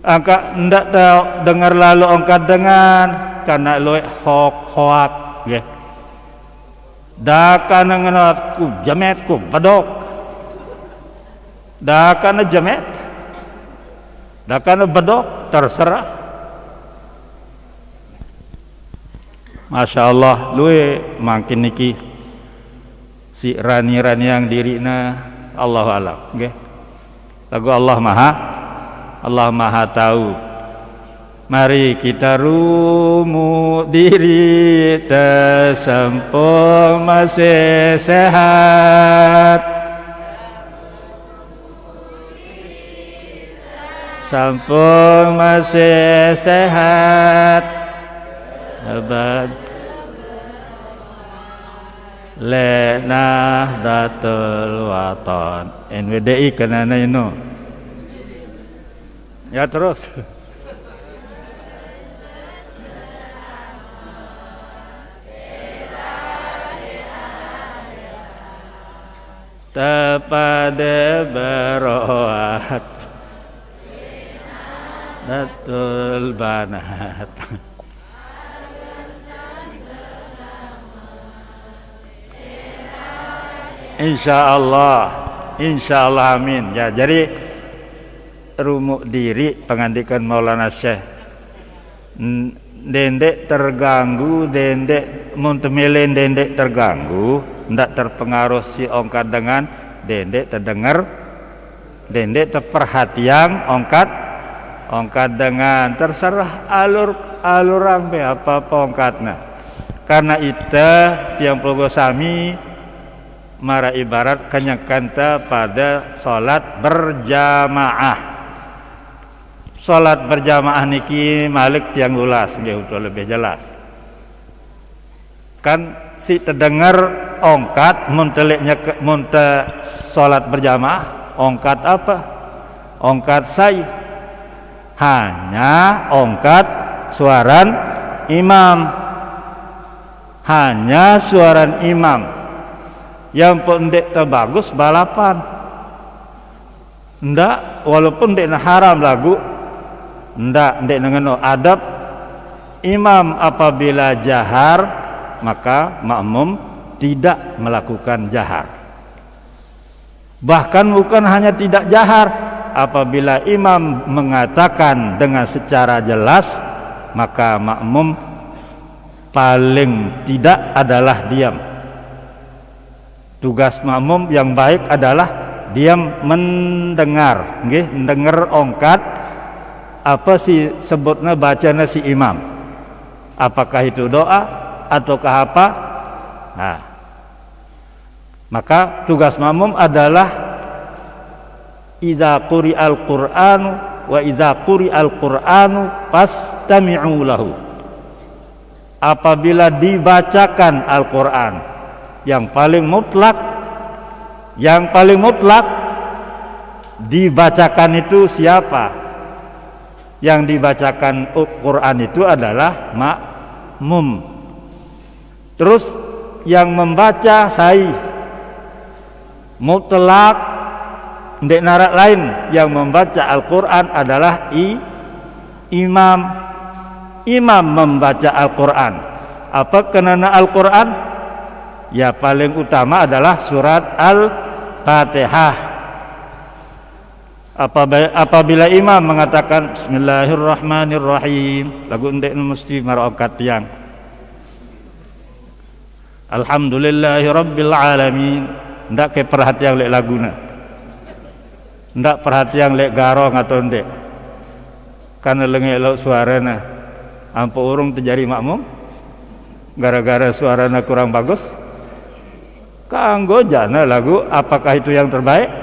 Angka ndak tahu dengar lalu angkat dengan karena lo hoak nggih. Dakana ngenatku jametku badok dakana jamet dakana badok terserah. Masya Allah luwe makin niki si rani-rani yang dirina Allahu a'lam nggih. Lagu Allah Maha tahu. Mari kita rumu diri tersempur masih sehat. Sampun masih sehat. Abad Lenah Datul Waton NWDI kenana ino. Ya terus. Tepada beroat Datul Banat Insya Allah amin ya. Jadi rumuk diri pengandikan Maulana Syekh dendek terganggu dendek muntemelen dendek terganggu ndak terpengaruh si ongkat dengan dendek terdengar dendek terperhatian ongkat dengan terserah aluran be apa ongkatna. Karena itu tiang plogo sami mara ibarat kanyakanta pada salat berjamaah. Salat berjamaah niki malik tiang lulas nggih untuk lebih jelas. Kan si terdengar ongkat munteliknya munte salat berjamaah ongkat apa? Ongkat hanya ongkat suaran imam. Hanya suaran imam. Yang pendek terbagus balapan. Ndak, walaupun dek haram lagu, ndak dengan adab. Imam apabila jahar, maka makmum tidak melakukan jahar. Bahkan bukan hanya tidak jahar, apabila imam mengatakan dengan secara jelas, maka makmum paling tidak adalah diam. Tugas makmum yang baik adalah diam mendengar, nggih, mendengar ongkat apa sih sebutnya bacanya si imam. Apakah itu doa ataukah apa? Nah, maka tugas makmum adalah iza quri'al qur'anu wa iza quri'al qur'anu fastami'u lahu. Apabila dibacakan Al-Qur'an, yang paling mutlak dibacakan itu siapa? Yang dibacakan Al-Qur'an itu adalah makmum. Terus yang membaca sai mutlak, ndek narak lain, yang membaca Al-Qur'an adalah imam. Imam membaca Al-Qur'an. Apa kenana Al-Qur'an? Ya paling utama adalah surat Al-Fatihah. Apabila imam mengatakan Bismillahirrahmanirrahim, lagu ndek mesti marokat tiang. Alhamdulillahirabbil alamin. Ndak ke perhatian lek laguna, ndak perhatian lek garong atau ndek, karena lengek lauk suarana, ampo urung terjadi makmum, gara-gara suarana kurang bagus, kanggo jana lagu, apakah itu yang terbaik?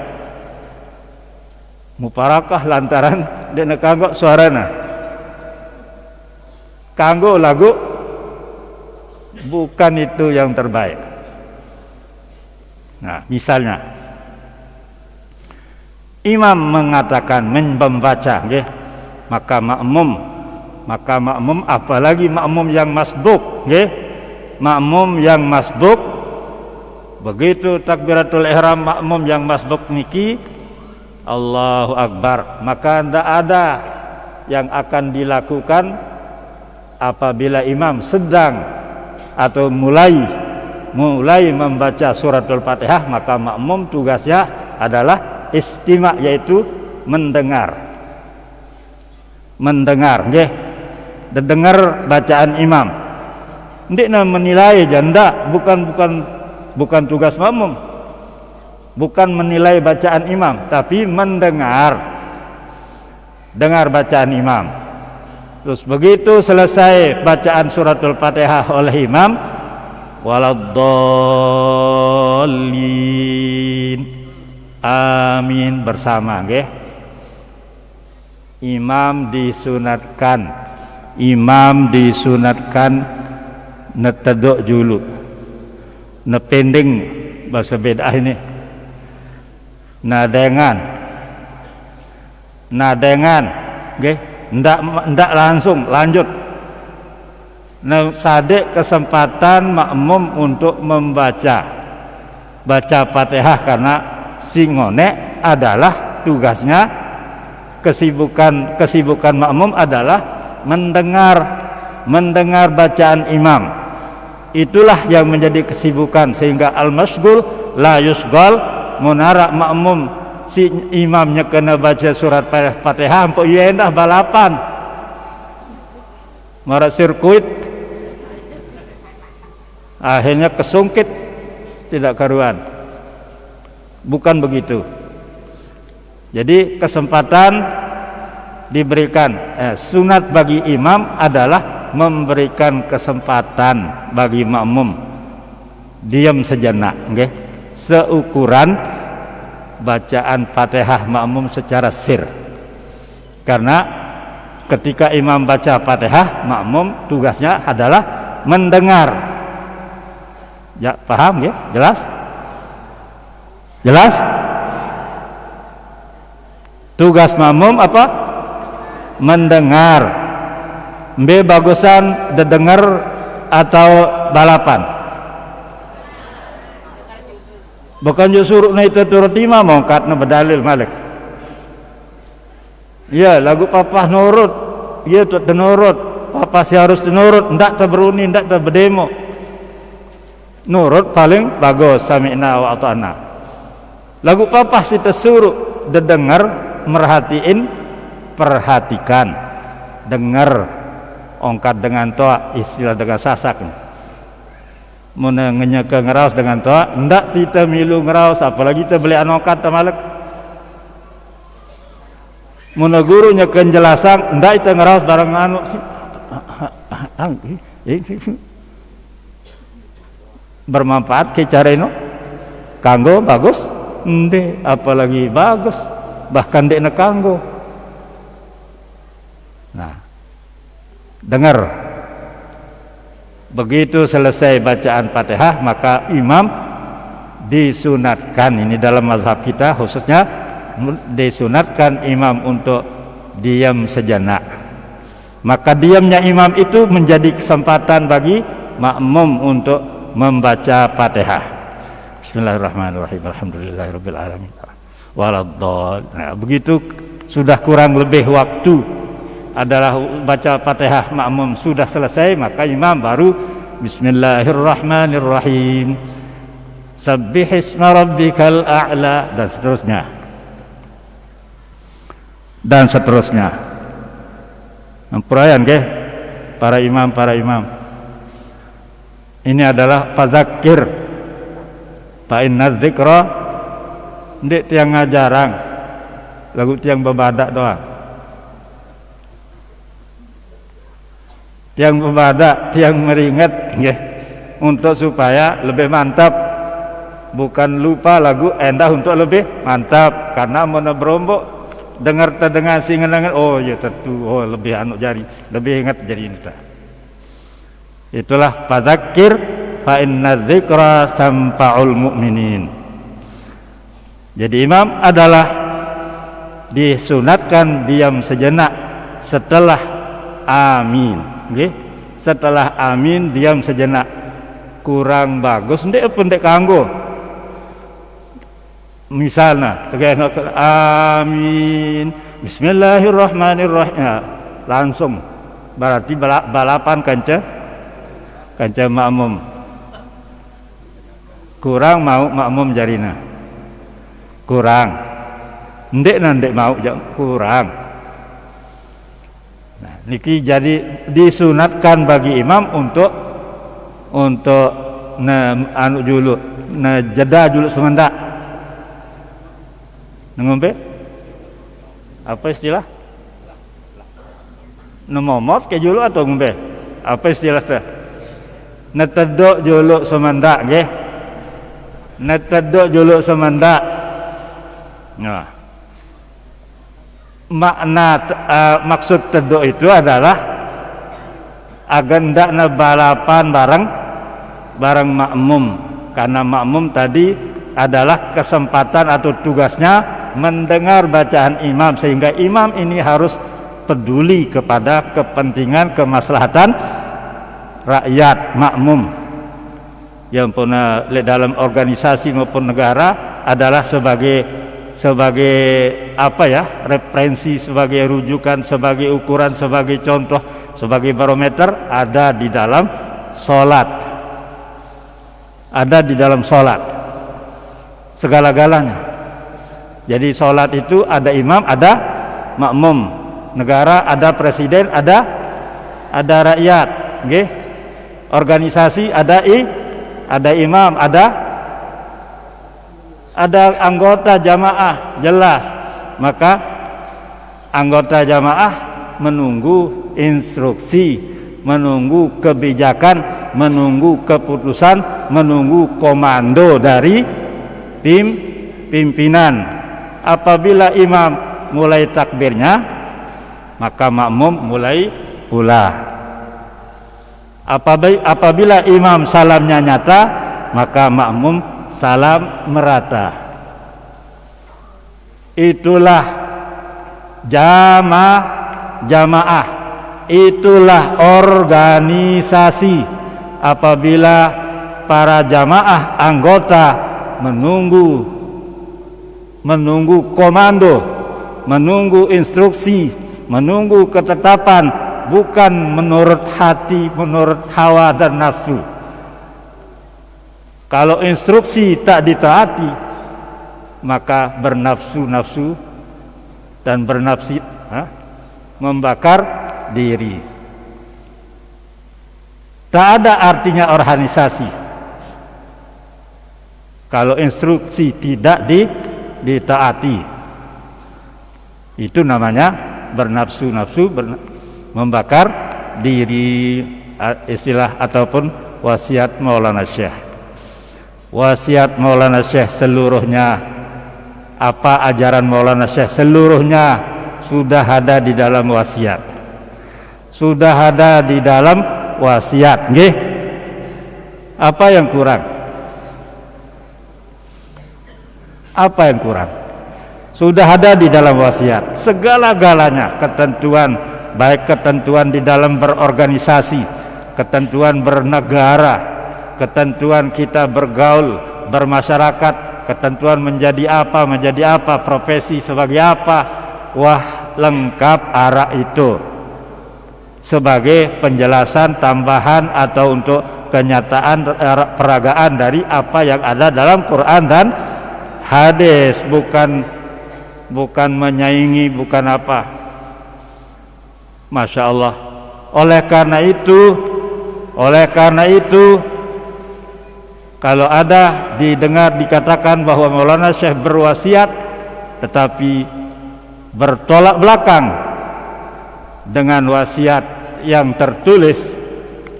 Muparakah lantaran dek kanggo suarana, kanggo lagu, bukan itu yang terbaik. Nah, misalnya imam mengatakan membaca, nggih, maka makmum apalagi makmum yang masbuk, nggih, makmum yang masbuk, begitu takbiratul ihram makmum yang masbuk niki Allahu Akbar, maka tidak ada yang akan dilakukan apabila imam sedang atau mulai membaca suratul Fatihah, maka makmum tugasnya adalah istima', yaitu mendengar, nggih, dengar bacaan imam. Ndik menilai janda, bukan tugas makmum, bukan menilai bacaan imam, tapi mendengar bacaan imam. Terus begitu selesai bacaan suratul Fatihah oleh imam, waladdallin, amin bersama, nggih. Imam disunatkan netedok julu, nepending bahasa beda ini, nadengan, nggih, ndak langsung lanjut. Nah, sadek kesempatan makmum untuk baca Fatihah, karena singone adalah tugasnya, kesibukan makmum adalah mendengar bacaan imam. Itulah yang menjadi kesibukan, sehingga al-masghul la yusghal, munara makmum si imamnya kena baca surat Fatihah, empuk yendah balapan marah sirkuit, akhirnya kesungkit tidak karuan. Bukan begitu. Jadi kesempatan diberikan, sunat bagi imam adalah memberikan kesempatan bagi makmum diam sejenak, nggih, seukuran bacaan Fatihah makmum secara sir. Karena ketika imam baca Fatihah, makmum tugasnya adalah mendengar. Ya, paham ya? Jelas? Tugas makmum apa? Mendengar. Mbe bagusan dedengar atau balapan? Bukan justru na itu turut imam mongkat na bedalil malik. Ya lagu papa nurut, ya tu tenurut, papa si harus tenurut, ndak terberuni, ndak terberdemo. Nurut paling bagus, sami'na wa ata'na. Lagu papa si tersuruh dedengar, merhatiin, perhatikan, dengar, ongkat dengan toa, istilah dengan sasak. Muna ngenyeke ngeraus dengan toa, ndak kita milu ngeraus, apalagi kita beli anokat tamalek. Muna guru nyeken jelasan, ndak kita ngeraus barang anu bermanfaat ke cara ini kanggo bagus ende apalagi bagus bahkan dek kanggo. Nah dengar begitu selesai bacaan Fatihah maka imam disunatkan, ini dalam mazhab kita khususnya disunatkan imam untuk diam sejenak. Maka diamnya imam itu menjadi kesempatan bagi makmum untuk membaca Fatihah. Bismillahirrahmanirrahim. Alhamdulillahirabbil alamin. Waladdallin. Nah, begitu sudah kurang lebih waktu adalah baca Fatihah makmum sudah selesai, maka imam baru Bismillahirrahmanirrahim. Sabbihisma rabbikal a'la dan seterusnya. Dan seterusnya. Perayaan ke para imam. Ini adalah fadzakir fa inna dzikra ndek tiang ngajarang lagu tiang bebadak doang. Tiang bebadak, tiang meringat nggih untuk supaya lebih mantap. Bukan lupa lagu endah untuk lebih mantap karena mun berombok dengar singan oh ya tentu oh lebih anu jari, lebih ingat jadi ini. Itulah fadzakir fa inna dzikra tanfa'ul mu'minin. Jadi imam adalah disunatkan diam sejenak setelah amin, nggih. Setelah amin diam sejenak. Kurang bagus ndek pendek kanggo. Misalnya tegena amin bismillahirrahmanirrahim ya, langsung berarti balapan kanca makmum. Kurang mau makmum jarina. Kurang. Ndek mau kurang. Nah, niki jadi disunatkan bagi imam untuk anu juluk, jeda juluk semendak. Ngombe? Apa istilah? Nemomot ke juluk atau ngombe? Apa istilah teh? Netedok juluk semendak nggih. Netedok juluk semendak. Nah. Makna maksud tedok itu adalah agar ndakna balapan bareng makmum, karena makmum tadi adalah kesempatan atau tugasnya mendengar bacaan imam, sehingga imam ini harus peduli kepada kepentingan kemaslahatan rakyat makmum yang pernah dalam organisasi maupun negara adalah sebagai apa ya, referensi, sebagai rujukan, sebagai ukuran, sebagai contoh, sebagai barometer ada di dalam sholat, ada di dalam sholat segala-galanya. Jadi sholat itu ada imam, ada makmum, negara ada presiden, ada rakyat, okay? Organisasi ada imam, ada anggota jamaah, jelas. Maka anggota jamaah menunggu instruksi, menunggu kebijakan, menunggu keputusan, menunggu komando dari pimpinan. Apabila imam mulai takbirnya, maka makmum mulai pula. Apabila imam salamnya nyata, maka makmum salam merata. Itulah jamaah. itulah organisasi. Apabila para jamaah anggota menunggu komando, menunggu instruksi, menunggu ketetapan, bukan menurut hati, menurut hawa dan nafsu. Kalau instruksi tak ditaati, maka bernafsu-nafsu dan membakar diri. Tak ada artinya organisasi kalau instruksi tidak ditaati. Itu namanya bernafsu-nafsu, membakar diri, istilah ataupun wasiat Maulana Syekh. Wasiat Maulana Syekh seluruhnya, apa ajaran Maulana Syekh seluruhnya sudah ada di dalam wasiat. Sudah ada di dalam wasiat, nggih. Apa yang kurang? Apa yang kurang? Sudah ada di dalam wasiat segala-galanya, ketentuan, baik ketentuan di dalam berorganisasi, ketentuan bernegara, ketentuan kita bergaul, bermasyarakat, ketentuan menjadi apa, profesi sebagai apa. Wah, lengkap arah itu sebagai penjelasan tambahan atau untuk kenyataan peragaan dari apa yang ada dalam Quran dan hadis, bukan menyaingi, bukan apa. Masya Allah. Oleh karena itu kalau ada didengar dikatakan bahwa Maulana Syekh berwasiat tetapi bertolak belakang dengan wasiat yang tertulis,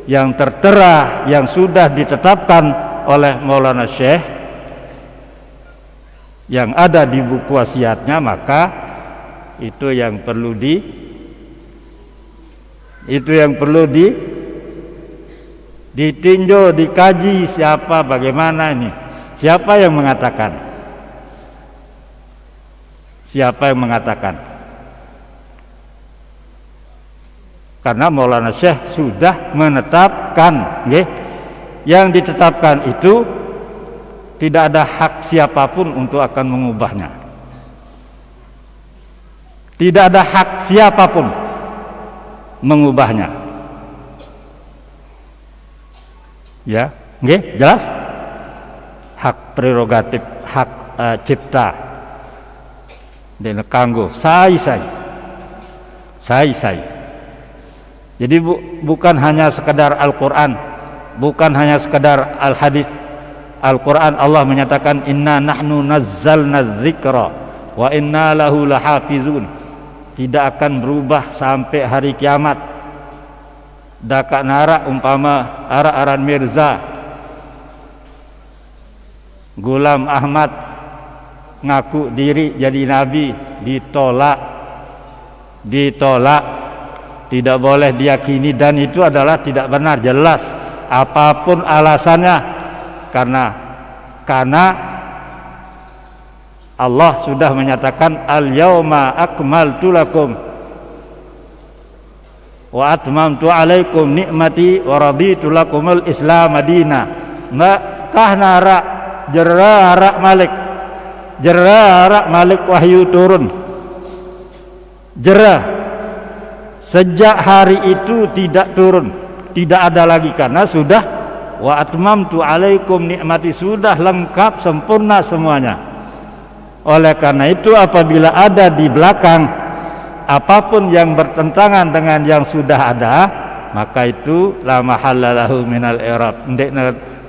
yang tertera, yang sudah ditetapkan oleh Maulana Syekh, yang ada di buku wasiatnya, maka itu yang perlu ditinjau, dikaji siapa, bagaimana ini, siapa yang mengatakan, karena Maulana Syekh sudah menetapkan, yang ditetapkan itu tidak ada hak siapapun untuk akan mengubahnya. Tidak ada hak siapapun mengubahnya. Ya, jelas? Hak prerogatif, hak cipta. Dan kanggo sai. Jadi bukan hanya sekedar Al-Qur'an, bukan hanya sekedar Al-Hadis. Al-Quran Allah menyatakan inna nahnu nazzalna dzikra wa inna lahu lahafizun. Tidak akan berubah sampai hari kiamat. Daka nara umpama ara-aran Mirza Gulam Ahmad ngaku diri jadi nabi, ditolak, tidak boleh diyakini, dan itu adalah tidak benar, jelas apapun alasannya. Karena Allah sudah menyatakan al-yauma akmaltu lakum wa atmamtu alaikum nikmati wa raditu lakumul islam madina. Maka nara jerarak malik wahyu turun, sejak hari itu tidak turun, tidak ada lagi, karena sudah wa atmamtu alaikum nikmati, sudah lengkap sempurna semuanya. Oleh karena itu apabila ada di belakang apapun yang bertentangan dengan yang sudah ada, maka itu la mahalla lahu minal i'rab.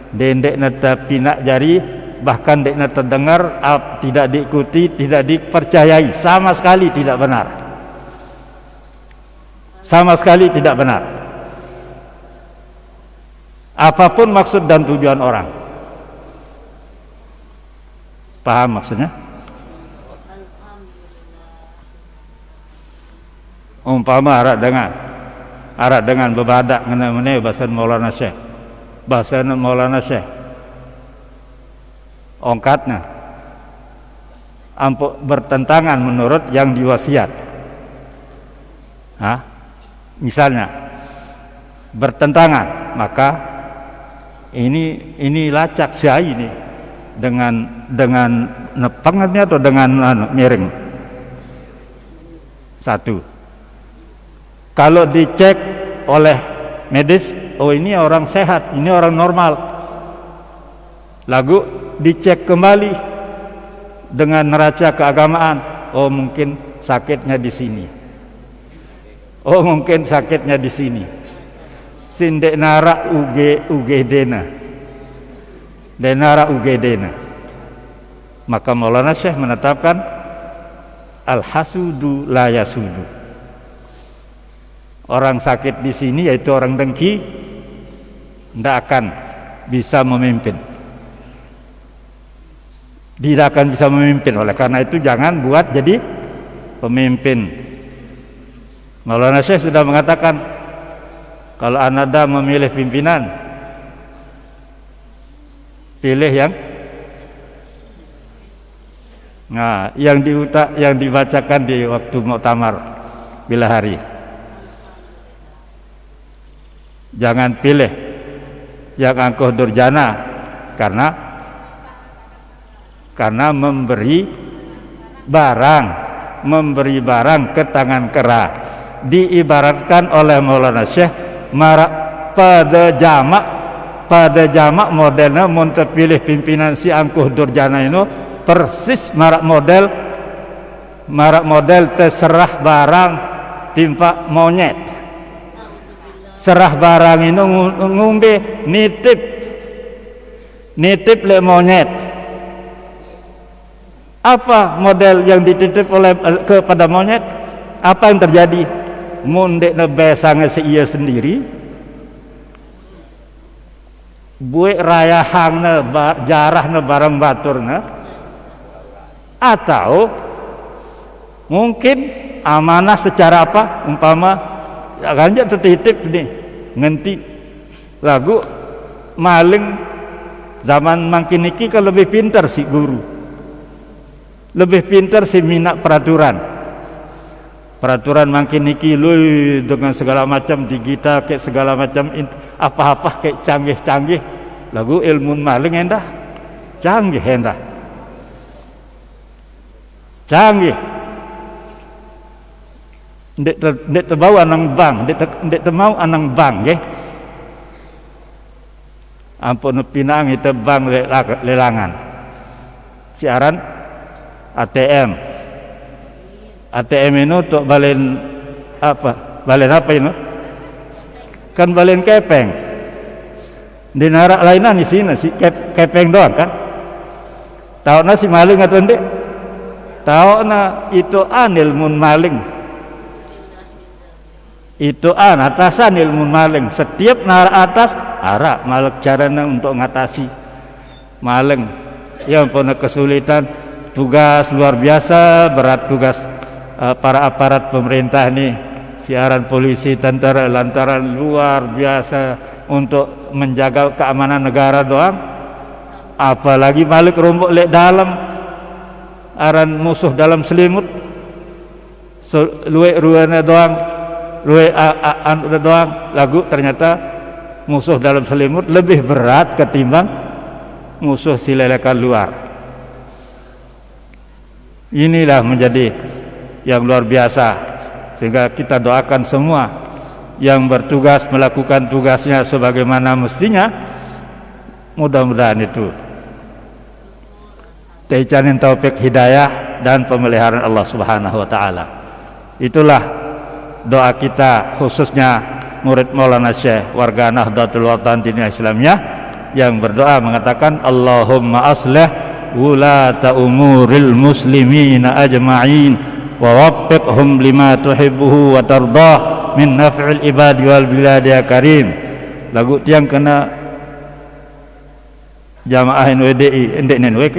Ndekna pinak jari, bahkan ndekna terdengar, tidak diikuti, tidak dipercayai, sama sekali tidak benar. Sama sekali tidak benar. Apapun maksud dan tujuan orang. Paham maksudnya? Umpama arak dengan bebadak ngene bahasa Maulana Syekh. Ongkatnya ampuk bertentangan menurut yang diwasiat. misalnya bertentangan, maka ini lacak siai ini dengan nepangannya atau dengan miring. Satu, kalau dicek oleh medis, oh ini orang sehat, ini orang normal, lalu dicek kembali dengan neraca keagamaan, oh mungkin sakitnya di sini, oh mungkin sakitnya di sini, sindek nara ugedena, denara ugedena. Maka Maulana Syekh menetapkan al-hasudu la yasudu. Orang sakit di sini yaitu orang dengki tidak akan bisa memimpin. Tidak akan bisa memimpin. Oleh karena itu jangan buat jadi pemimpin. Maulana Syekh sudah mengatakan kalau Anda memilih pimpinan, pilih yang dibacakan di waktu muktamar Bilahari. Jangan pilih yang angkuh durjana karena memberi barang ke tangan kera. Diibaratkan oleh Maulana Syekh pada jamak modelnya mun terpilih pimpinan si angkuh durjana ini persis marak model terserah barang timpa monyet. Serah barang ini ngumbe nitip le monyet. Apa model yang dititip oleh kepada monyet? Apa yang terjadi? Mundek nebesang ia sendiri, buik rayahang jarah barang baturna, atau mungkin amanah secara apa? Umpama ganja tertitip nih ngenti lagu maling zaman makin niki kan lebih pintar si guru, lebih pintar si minat peraturan makin niki lui dengan segala macam digital kayak segala macam apa-apa kayak canggih-canggih lagu ilmu maling endah canggih ndek terbawa anang bank ndek termau anang bank nggih ampun pinang itu bank lelangan siaran ATM ini untuk balen apa ini kan balen kepeng di narak lainnya di sini si kepeng doang kan tahu na si maling atau ndek tahu na itu ilmu maling itu atasan ilmu maling. Setiap narak atas arak malak caranya untuk mengatasi maling yang punya kesulitan, tugas luar biasa berat tugas para aparat pemerintah nih, siaran polisi, tentara, lantaran luar biasa untuk menjaga keamanan negara doang. Apalagi balik rumput lek dalam aran musuh dalam selimut, luwe ruana doang, luwe doang lagu ternyata musuh dalam selimut lebih berat ketimbang musuh silelekan luar. Inilah menjadi yang luar biasa, sehingga kita doakan semua yang bertugas melakukan tugasnya sebagaimana mestinya, mudah-mudahan itu teicanin taufik hidayah dan pemeliharaan Allah Subhanahu wa taala. Itulah doa kita khususnya murid Maulana Syekh warga Nahdlatul Watan Diniyah Islamiyah yang berdoa mengatakan Allahumma aslih wulata umuril muslimina ajma'in wa waffiqhum lima tuhibbuhu wa tardah min naf'il ibadi wal biladi ya karim. Lagu tiang kena jamaah NWDI endek NWK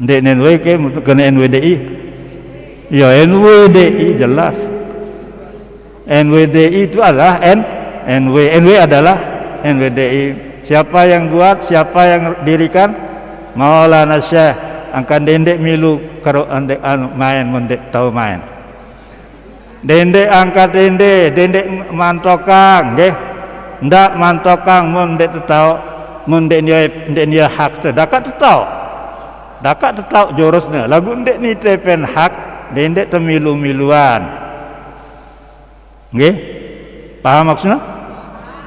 ndek NWK kena NWDI ya NWDI jelas NWDI itu adalah NW adalah NWDI. Siapa yang buat, siapa yang dirikan? Maulana Syekh angkan dendek milu karo andek main mendek tahu main Dendek angkat dendek mantokang nggih. Ndak mantokang mun dek tetau mun dek dia hak dakat tetau. Dakat tetau jurusnya. Lagu dek ni tepen hak dendek temilu-miluan. Nggih? Paham maksudnya?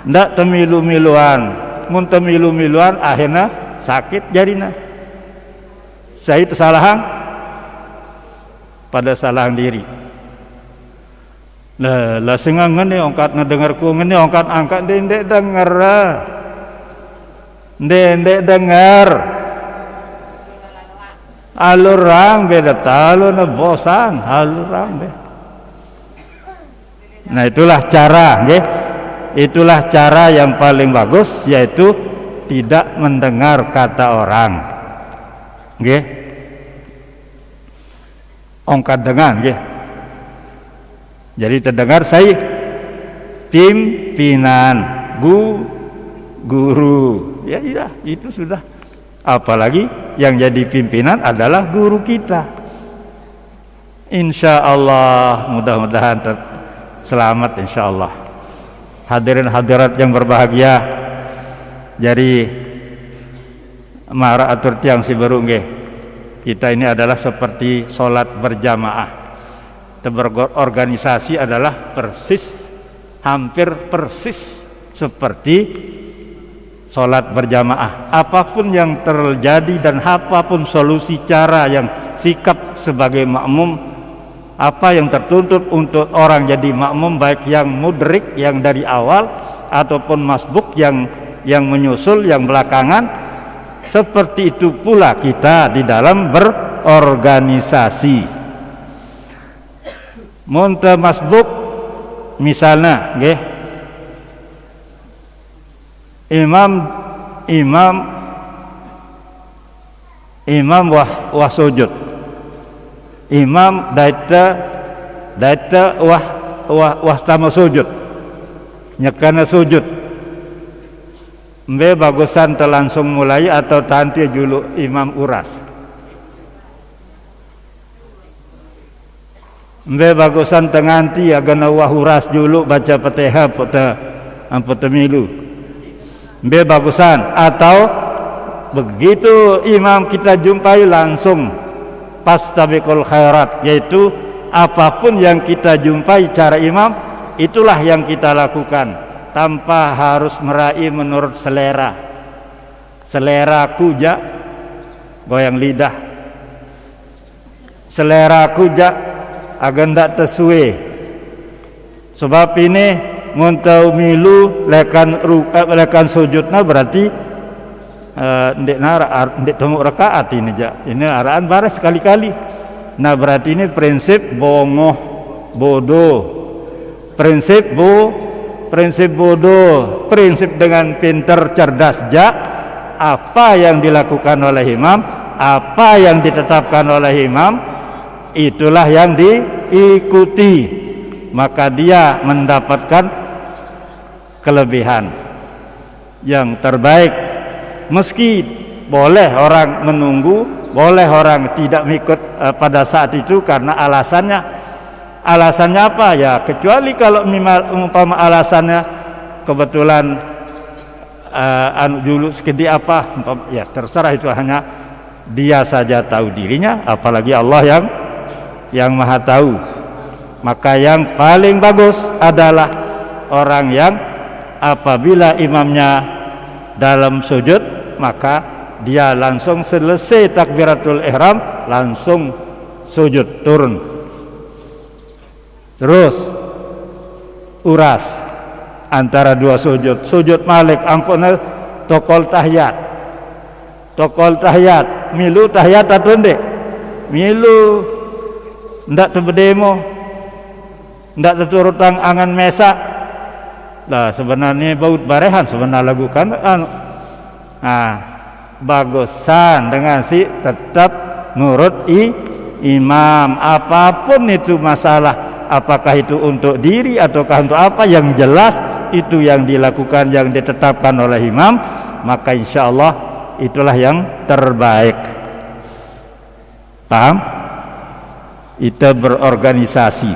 Ndak temilu-miluan. Mun temilu-miluan akhirnya sakit jarina. Saya itu salahan pada salahan diri. Lah sing ngene ongkat ngedengarku ngene ongkat angkat ndek denger. Ndek denger. Alurang beda talu na bosan, alurang be. Nah itulah cara, nggih. Itulah cara yang paling bagus, yaitu tidak mendengar kata orang. Nggih. Ongkat dengan nggih. Jadi terdengar saya pimpinan, guru. Ya iya, itu sudah. Apalagi yang jadi pimpinan adalah guru kita. Insya Allah mudah-mudahan selamat insya Allah. Hadirin hadirat yang berbahagia. Jadi mara atur tiang si baru nggih. Kita ini adalah seperti sholat berjamaah. Berorganisasi adalah hampir persis seperti sholat berjamaah. Apapun yang terjadi dan apapun solusi cara yang sikap sebagai makmum, apa yang tertuntut untuk orang jadi makmum, baik yang mudrik yang dari awal ataupun masbuk yang menyusul yang belakangan, seperti itu pula kita di dalam berorganisasi. Munta masbuk misalnya nggih, imam wah sujud, imam daita wah tama sujud, nyekana sujud, mbe bagusan langsung mulai atau tanti julu imam uras, mbe bagusan tenganti agana wah uras julu baca Fatihah pada milu, mbe bagusan atau begitu imam kita jumpai langsung fastabiqul khairat, yaitu apapun yang kita jumpai cara imam itulah yang kita lakukan tanpa harus meraih menurut selera kuja goyang lidah, selera kuja agenda tersuwe. Sebab ini muntau milu lekan sujudna berarti ndek temu rakaat ini ja. Ini araan baris sekali-kali. Nah berarti ini prinsip bongoh bodoh. Prinsip bodoh. Prinsip dengan pintar cerdas ja. Apa yang dilakukan oleh imam, apa yang ditetapkan oleh imam, itulah yang diikuti, maka dia mendapatkan kelebihan yang terbaik. Meski boleh orang menunggu, boleh orang tidak mengikut pada saat itu karena alasannya apa ya, kecuali kalau umpama alasannya kebetulan dulu sekedip apa ya, terserah, itu hanya dia saja tahu dirinya, apalagi Allah yang maha tahu. Maka yang paling bagus adalah orang yang apabila imamnya dalam sujud, maka dia langsung selesai takbiratul ihram langsung sujud turun, terus uras antara dua sujud malik ampun tokol tahiyat milu tahiyat atau ndek milu ndak tebedemo, ndak terturutang angan mesa lah. Sebenarnya baut barehan sebenarnya lagukan bagusan dengan si tetap nurut imam, apapun itu masalah, apakah itu untuk diri ataukah untuk apa, yang jelas itu yang dilakukan, yang ditetapkan oleh imam, maka insya Allah itulah yang terbaik. Paham? Kita berorganisasi.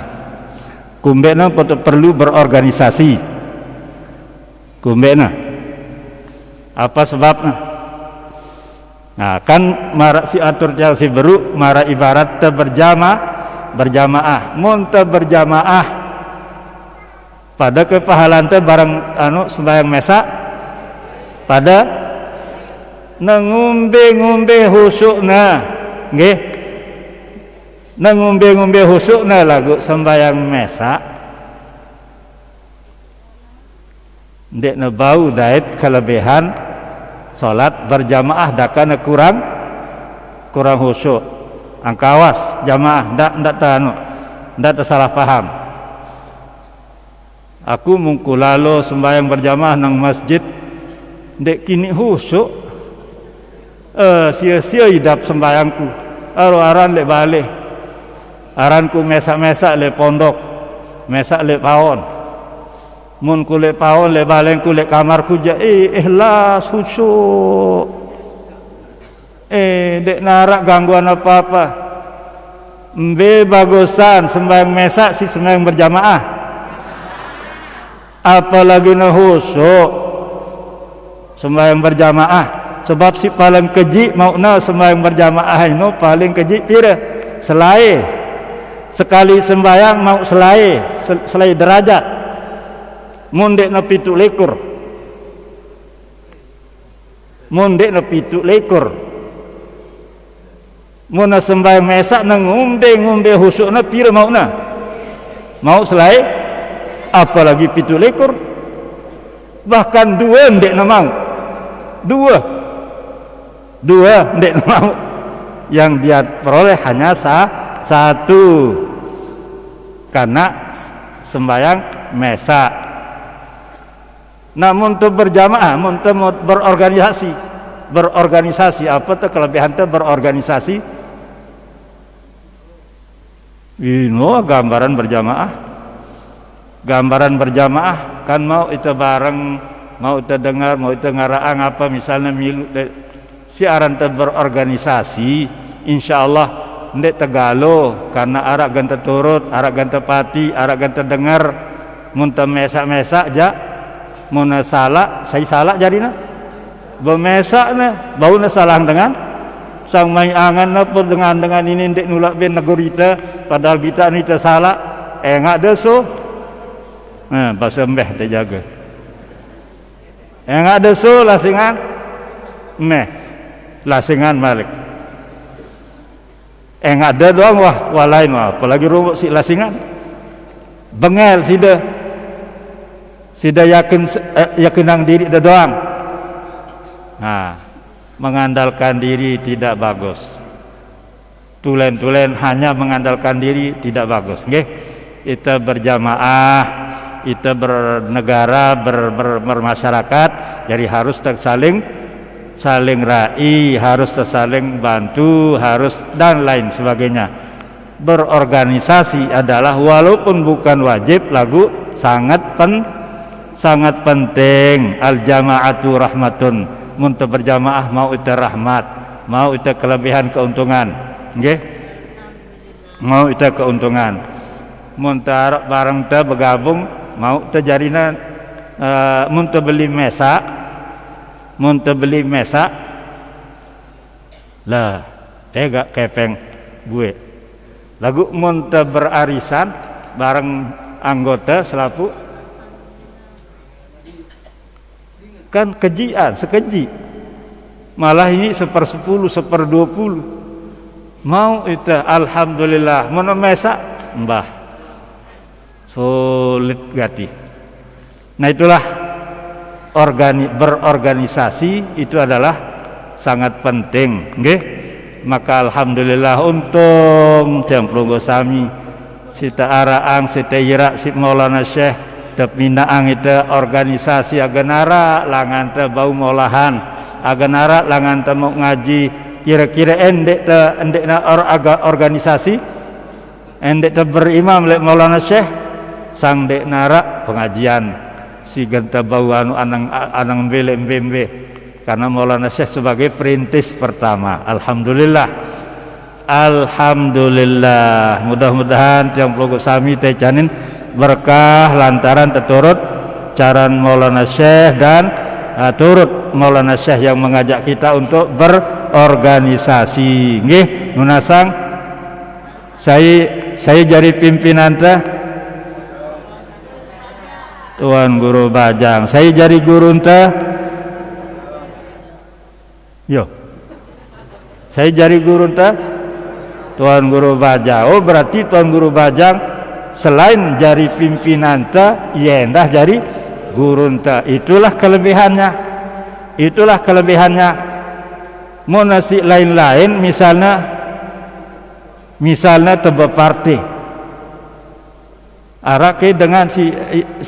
kumbena perlu berorganisasi. Kumbena apa sebabnya? Nah, kan marak si atur tiang si beru marak ibarat te berjamaah. Mun te berjamaah pada kepahalan te bareng sembahyang mesa pada ngombe husukna nggih. Ngombe husukna lagu sembahyang mesa. Ndek na bau dait kelebihan salat berjamaah dakana kurang khusyuk. Angkawas jamaah ndak salah paham. Aku mungkulalo sembahyang berjamaah nang masjid ndek kini khusyuk. Sia-sia hidup sembahyangku. Aran lek balik. Aranku mesa-mesa lek pondok, mesa lek pawon. Mun kulek pawon le baleng kulek kamarku ja ikhlas khusyuk dek narak gangguan apa-apa mbe bagusan sembahyang mesa si sembahyang berjamaah apalagi na khusyuk sembahyang berjamaah sebab si paling keji mau na sembahyang berjamaah itu paling keji pira selai sekali sembahyang mau selai derajat mondek na 7 lekor mun na sembahyang mesa nang ngombe husuk na pira mau selai apalagi 7 lekor bahkan 2 ndek na mau 2 ndek na mau yang dia peroleh hanya 1 karena sembahyang mesa. Namun untuk berjamaah, untuk berorganisasi apa tuh kelebihan tuh berorganisasi? Ini gambaran berjamaah kan mau itu bareng, mau itu dengar, mau itu ngaraang apa misalnya milu si aran tuh berorganisasi, insya Allah ndek tegalo karena arak ganta turut, arak ganta pati, arak ganta dengar, muntah mesa aja. Muna salah, saya salah jadinya bemesa na bau na salah dengan sang may angan na po dengan ini ndek nulak ben negorita padahal kita ni salah enggak deso bahasa mbeh terjaga enggak deso lasingan lasingan balik enggak ada doang wah lain apalagi rumuk si lasingan bengel Sida yakinang diri doang. Nah, mengandalkan diri tidak bagus. Tulen hanya mengandalkan diri tidak bagus. Nggih. Kita berjamaah, kita bernegara, bermasyarakat, jadi harus saling rai, harus saling bantu, harus dan lain sebagainya. Berorganisasi adalah walaupun bukan wajib lagu sangat penting. Al jamaatu rahmatun, mun berjamaah mau itu rahmat, mau itu kelebihan keuntungan, nggih. Mau itu keuntungan. Mun bareng teh bergabung mau teh jarina mun teh beli mesa lah tega kepeng gue. Lagu mun teh berarisan bareng anggota selapu kan kejian sekeji malah ini 1/10 1/20 mau itu alhamdulillah mun mesa mbah sulit gati. Nah itulah berorganisasi itu adalah sangat penting nggih. Maka alhamdulillah untung jamplunggo sami sita araang sita ira si Maulana Syekh Minang itu organisasi aganara langan te bau molahan aganara langan te mau ngaji kira-kira endek na organisasi endek te berimam lek Maulana Syekh sang dek nara pengajian si genta bau anang mbembe karena Maulana Syekh sebagai perintis pertama. Alhamdulillah mudah-mudahan tiang plogo sami teh janin berkah lantaran teturut caran Maulana Syekh dan turut Maulana Syekh yang mengajak kita untuk berorganisasi. Nggih, nunasang saya jadi pimpinan teh Tuan Guru Bajang, saya jadi guru teh yo. Saya jadi guru teh Tuan Guru Bajang. Oh, berarti Tuan Guru Bajang selain jadi pimpinan teh yendah jadi guru teh. Itulah kelebihannya. Itulah kelebihannya. Mau nasi lain-lain misalnya tebe partai. Arake dengan si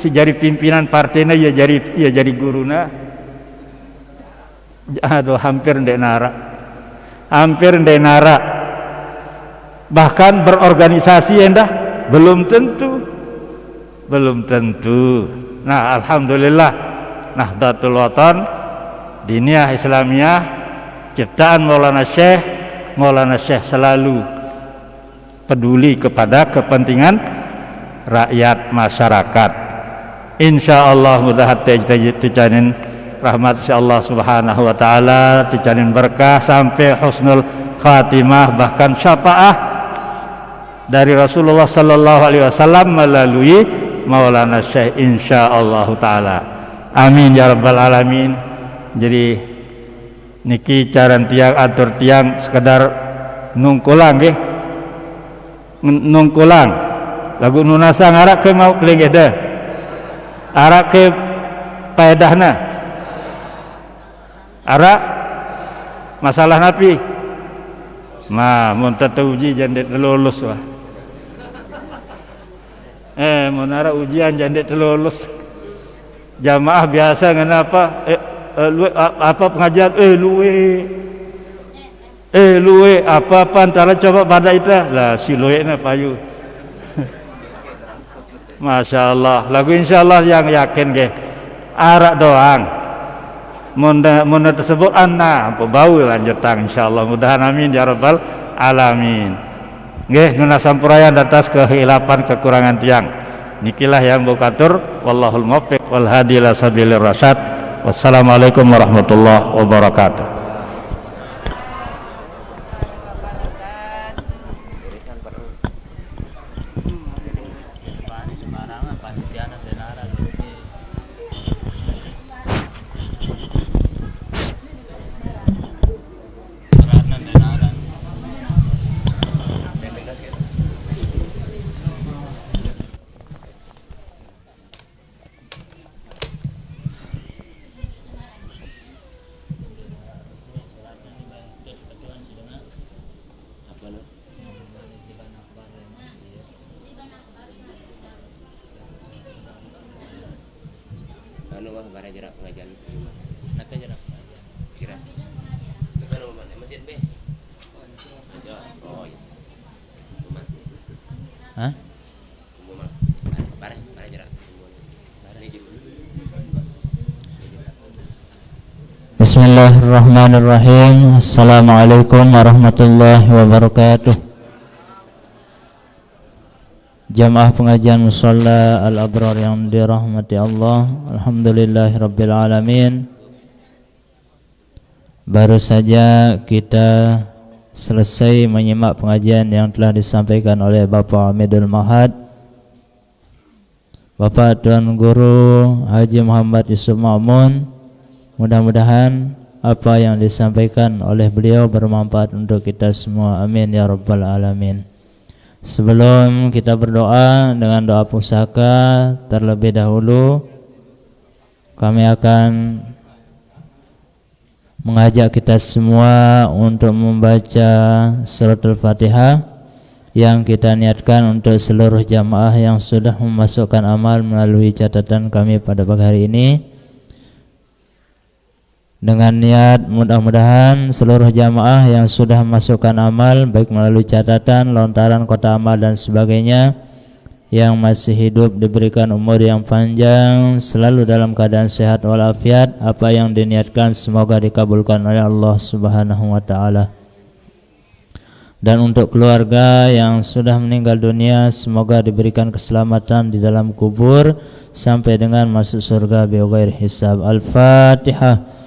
jadi pimpinan partainya ya jadi guruna. Aduh, hampir ndek nara. Bahkan berorganisasi endah belum tentu. Nah, alhamdulillah Nahdlatul Watan Diniyah Islamiyah ciptaan Maulana Syekh selalu peduli kepada kepentingan rakyat masyarakat. Insyaallah mudah-hati tijanin rahmat si Allah Subhanahu wa taala, tijanin berkah sampai husnul khatimah, bahkan syafaah dari Rasulullah sallallahu alaihi wasallam melalui Maulana Syekh insyaallah taala. Amin ya rabbal alamin. Jadi niki caran tiang atur tiang sekedar nungkulang nggih. Nungkulang lagu nunasa ngarak ke mau keling ede arak ke paedahna arak masalah napi mun teu uji jandet lulus wah mun ara ujian jandet lulus jamaah biasa kenapa apa pengajian luwe apa antara coba pada itu lah si luwe na payu. Masya Allah, lagu insya Allah yang yakin ke arak doang munda tersebut anna bau lanjutan insya Allah, mudahan amin ya rabbal alamin. Nggih, nuna sampurayan atas kehilapan kekurangan tiang nikilah yang bukatur wallahul muwaffiq wal hadi ila sabilir rasyad. Wassalamualaikum warahmatullahi wabarakatuh. Bismillahirrahmanirrahim. Assalamualaikum warahmatullahi wabarakatuh. Jamaah pengajian Musalla Al-Abrar yang dirahmati Allah, alhamdulillahirabbil alamin. Baru saja kita selesai menyimak pengajian yang telah disampaikan oleh Bapak Hamidul Mahad, Bapak Tuan Guru Haji Muhammad Yusuf Ma'mun. Mudah-mudahan apa yang disampaikan oleh beliau bermanfaat untuk kita semua. Amin ya rabbal alamin. Sebelum kita berdoa dengan doa pusaka, terlebih dahulu kami akan mengajak kita semua untuk membaca surat Al-Fatihah yang kita niatkan untuk seluruh jamaah yang sudah memasukkan amal melalui catatan kami pada pagi hari ini. Dengan niat mudah-mudahan seluruh jamaah yang sudah masukkan amal baik melalui catatan, lontaran, kota amal dan sebagainya, yang masih hidup diberikan umur yang panjang, selalu dalam keadaan sehat walafiat. Apa yang diniatkan semoga dikabulkan oleh Allah Subhanahu wa taala. Dan untuk keluarga yang sudah meninggal dunia, semoga diberikan keselamatan di dalam kubur sampai dengan masuk surga bighairi hisab. Al-Fatihah.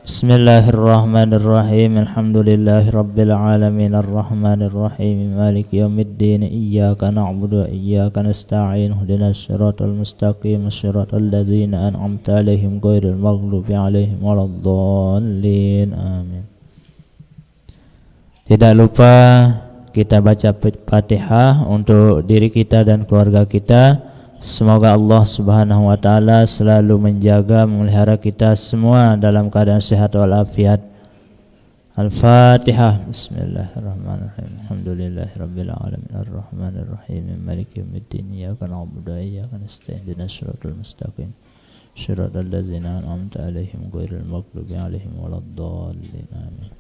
Bismillahirrahmanirrahim. Alhamdulillahi rabbil alamin arrahmanir rahim maliki yaumiddin iyyaka na'budu wa iyyaka nasta'in ihdinas siratal mustaqim siratal ladzina an'amta 'alaihim ghairil maghdubi 'alaihim waladdallin. Amin. Tidak lupa kita baca Fatihah untuk diri kita dan keluarga kita. Semoga Allah Subhanahu wa taala selalu menjaga memelihara kita semua dalam keadaan sehat walafiat. Al-Fatihah. Bismillahirrahmanirrahim. Alhamdulillahirabbil alamin arrahmanir rahim maliki yaumiddin iyyaka na'budu wa iyyaka nasta'in ihdinas siratal mustaqim siratal ladzina an'amta 'alaihim ghairil maghdubi 'alaihim waladdallin. Amin.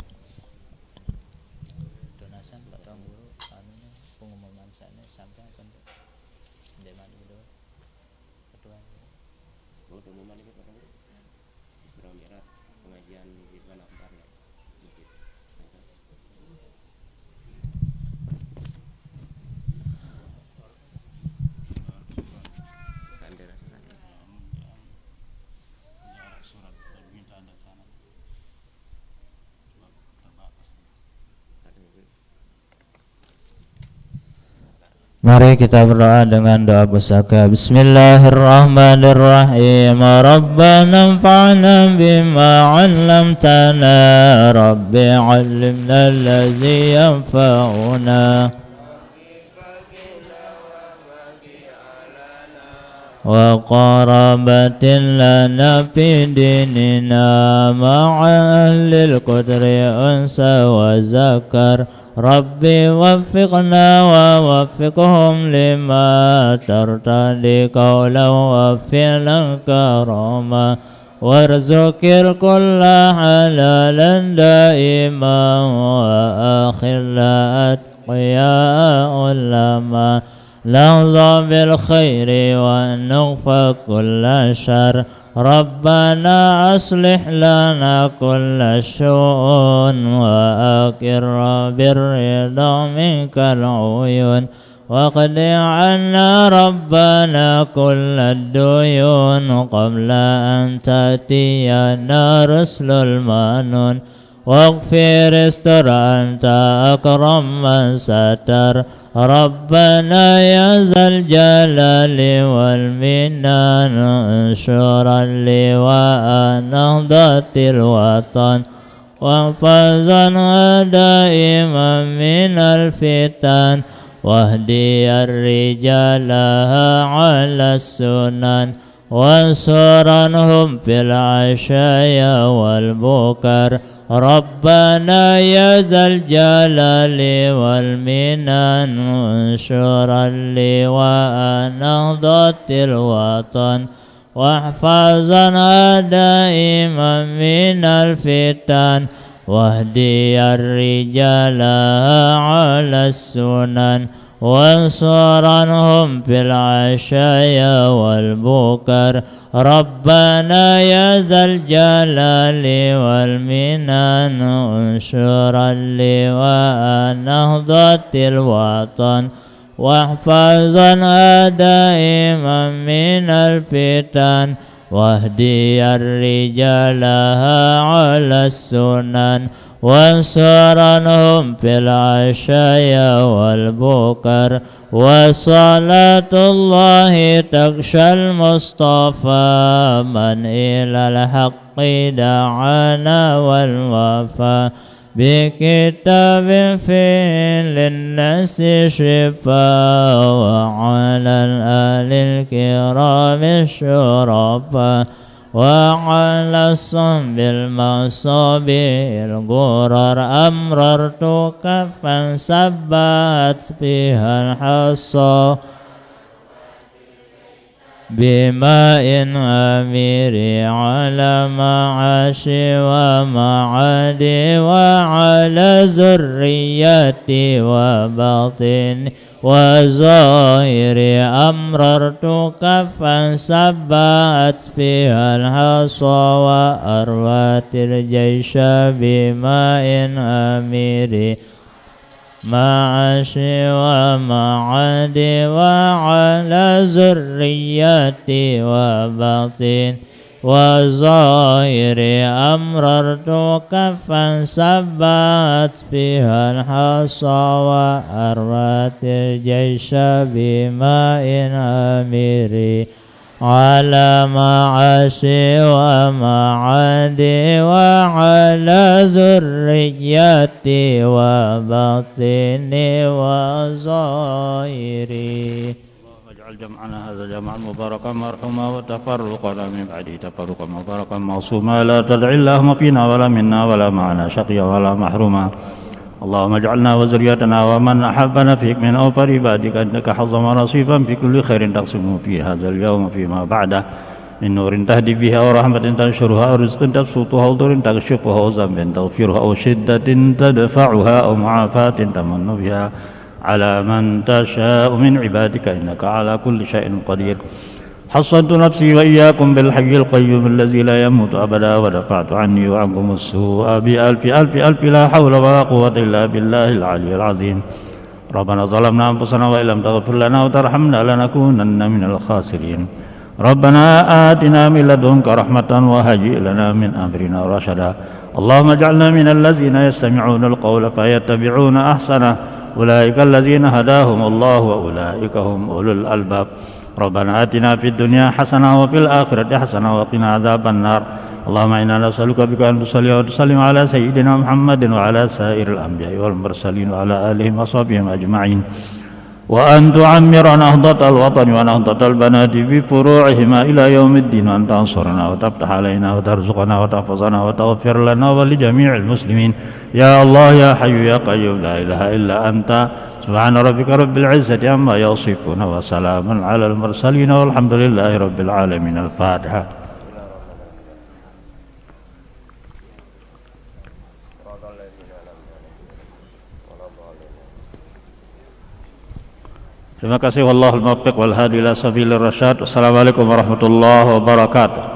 Donasan Pak Tuan Guru anunya pengumuman sana sampai apa Ndek? Ndek mandi dulu. Ketua. Mau pengumuman itu Pak Tuan Guru. Isra Mi'raj pengajian di Masjid Akbar ya. Masjid. Kandera surat. Surat permintaan datang. Mari kita berdoa dengan doa pusaka. Bismillahirrahmanirrahim. Rabbana anfa'na bima 'allamtana. Rabbi 'allimna allazi yanfa'una. Wa qarabatin lana fi dinina ma'a ahlil qudri unsa wa zakar. Rabbi waffiqna wa waffiqhum lima tartadi qawlan wa fi'lan karama warzuqil kulla halalan daiman wa akhilla atqiya ulama lahza bil khairi wa nughfa kulla syar. Rabbana aslih lana kulla syu'un wa akirra birrida minkal uyun wa qadi 'anna rabbana kulla duyun qabla an ta'tiyana rusulul manun waghfir istur anta akram man satar. Rabbana ya zal jalali wal minan ansyuran liwa nahdatil watan wa fazan daiman minal fitan wahdi ar-rijala ala sunan wansuranhum fil ashaya wal bukar. Rabbana ya zal jalali wal minan unsyuran liwa nahdatil watan wahfazana daiman minal fitan wahdi ar-rijala ala sunan wansuranhum fil ashaya wal bukar. Rabbana ya zal jalali wal minan unsyuran liwa nahdatil watan wahfazana daiman minal fitan wahdi ar-rijala ala sunan wansuranhum fil ashaya wal bukar. Wa salatullahi takshal mustafa man ilal haqqi da'ana wal wafa bi kitabin fil nasi shifa wa alal alil kirami syurafa wa ala sambil masabil gurar amrartu kafan sabbat bihal hasa bima'in amiri ala ma'ashi wa ma'adi wa ala zurriyati wa batini wa zahiri amrartu kafan sabbat bihal hasa wa arwatil jaysha bima'in amiri معاشي ومعادي وعلى ذريتي وباطن وظاهر أمررت كفا سبت فيها الحصى وأروت الجيش بماء أميري على معاشي ومعادي وعلى ذريتي وباطني وظاهري. واجعل جمعنا هذا جمعا مباركا مرحوما وتفرقنا من بعده تفرقا مباركا معصوما لا تدع اللهم فينا ولا منا ولا معنا شقيا ولا محروما. اللهم اجعلنا وذريتنا ومن أحبنا فيك من أوفر عبادك إنك حظم نصيبا في كل خير تقسمه في هذا اليوم فيما بعده من نور تهدي بها ورحمة تنشرها أو رزق تبسطها أو ضر تكشفها أو ذنب تغفرها أو شدة تدفعها أو معافاة تمن بها على من تشاء من عبادك إنك على كل شيء قدير. حصنت نفسي وإياكم بالحي القيوم الذي لا يموت أبدا ودفعت عني وعنكم السوء بألف ألف ألف لا حول ولا قوة إلا بالله العلي العظيم. ربنا ظلمنا أنفسنا وإن لم تغفر لنا وترحمنا لنكونن من الخاسرين. ربنا آتنا من لدنك رحمة وهيئ لنا من أمرنا رشدا. اللهم اجعلنا من الذين يستمعون القول فيتبعون أحسنه أولئك الذين هداهم الله وأولئك هم أولو الألباب. ربنا آتنا في الدنيا حسنة وفي الآخرة حسنة وقنا عذاب النار. اللهم إنا نسألك بك أن تصلي وتسلم على سيدنا محمد وعلى سائر الأنبياء والمرسلين وعلى آلهم وصحبهم أجمعين وأن تعمر نهضة الوطن ونهضة البنات في فروعهما إلى يوم الدين وأن تنصرنا وتفتح علينا وترزقنا وتحفظنا وتغفر لنا ولجميع المسلمين يا الله يا حي يا قيوم لا إله إلا أنت. سبحان ربك رب العزة عما يصفون وسلام على المرسلين والحمد لله رب العالمين. الفاتحة. Terima kasih. Wallahul muwaffiq wal hadi ila sabilir rasyad. Assalamualaikum warahmatullahi wabarakatuh.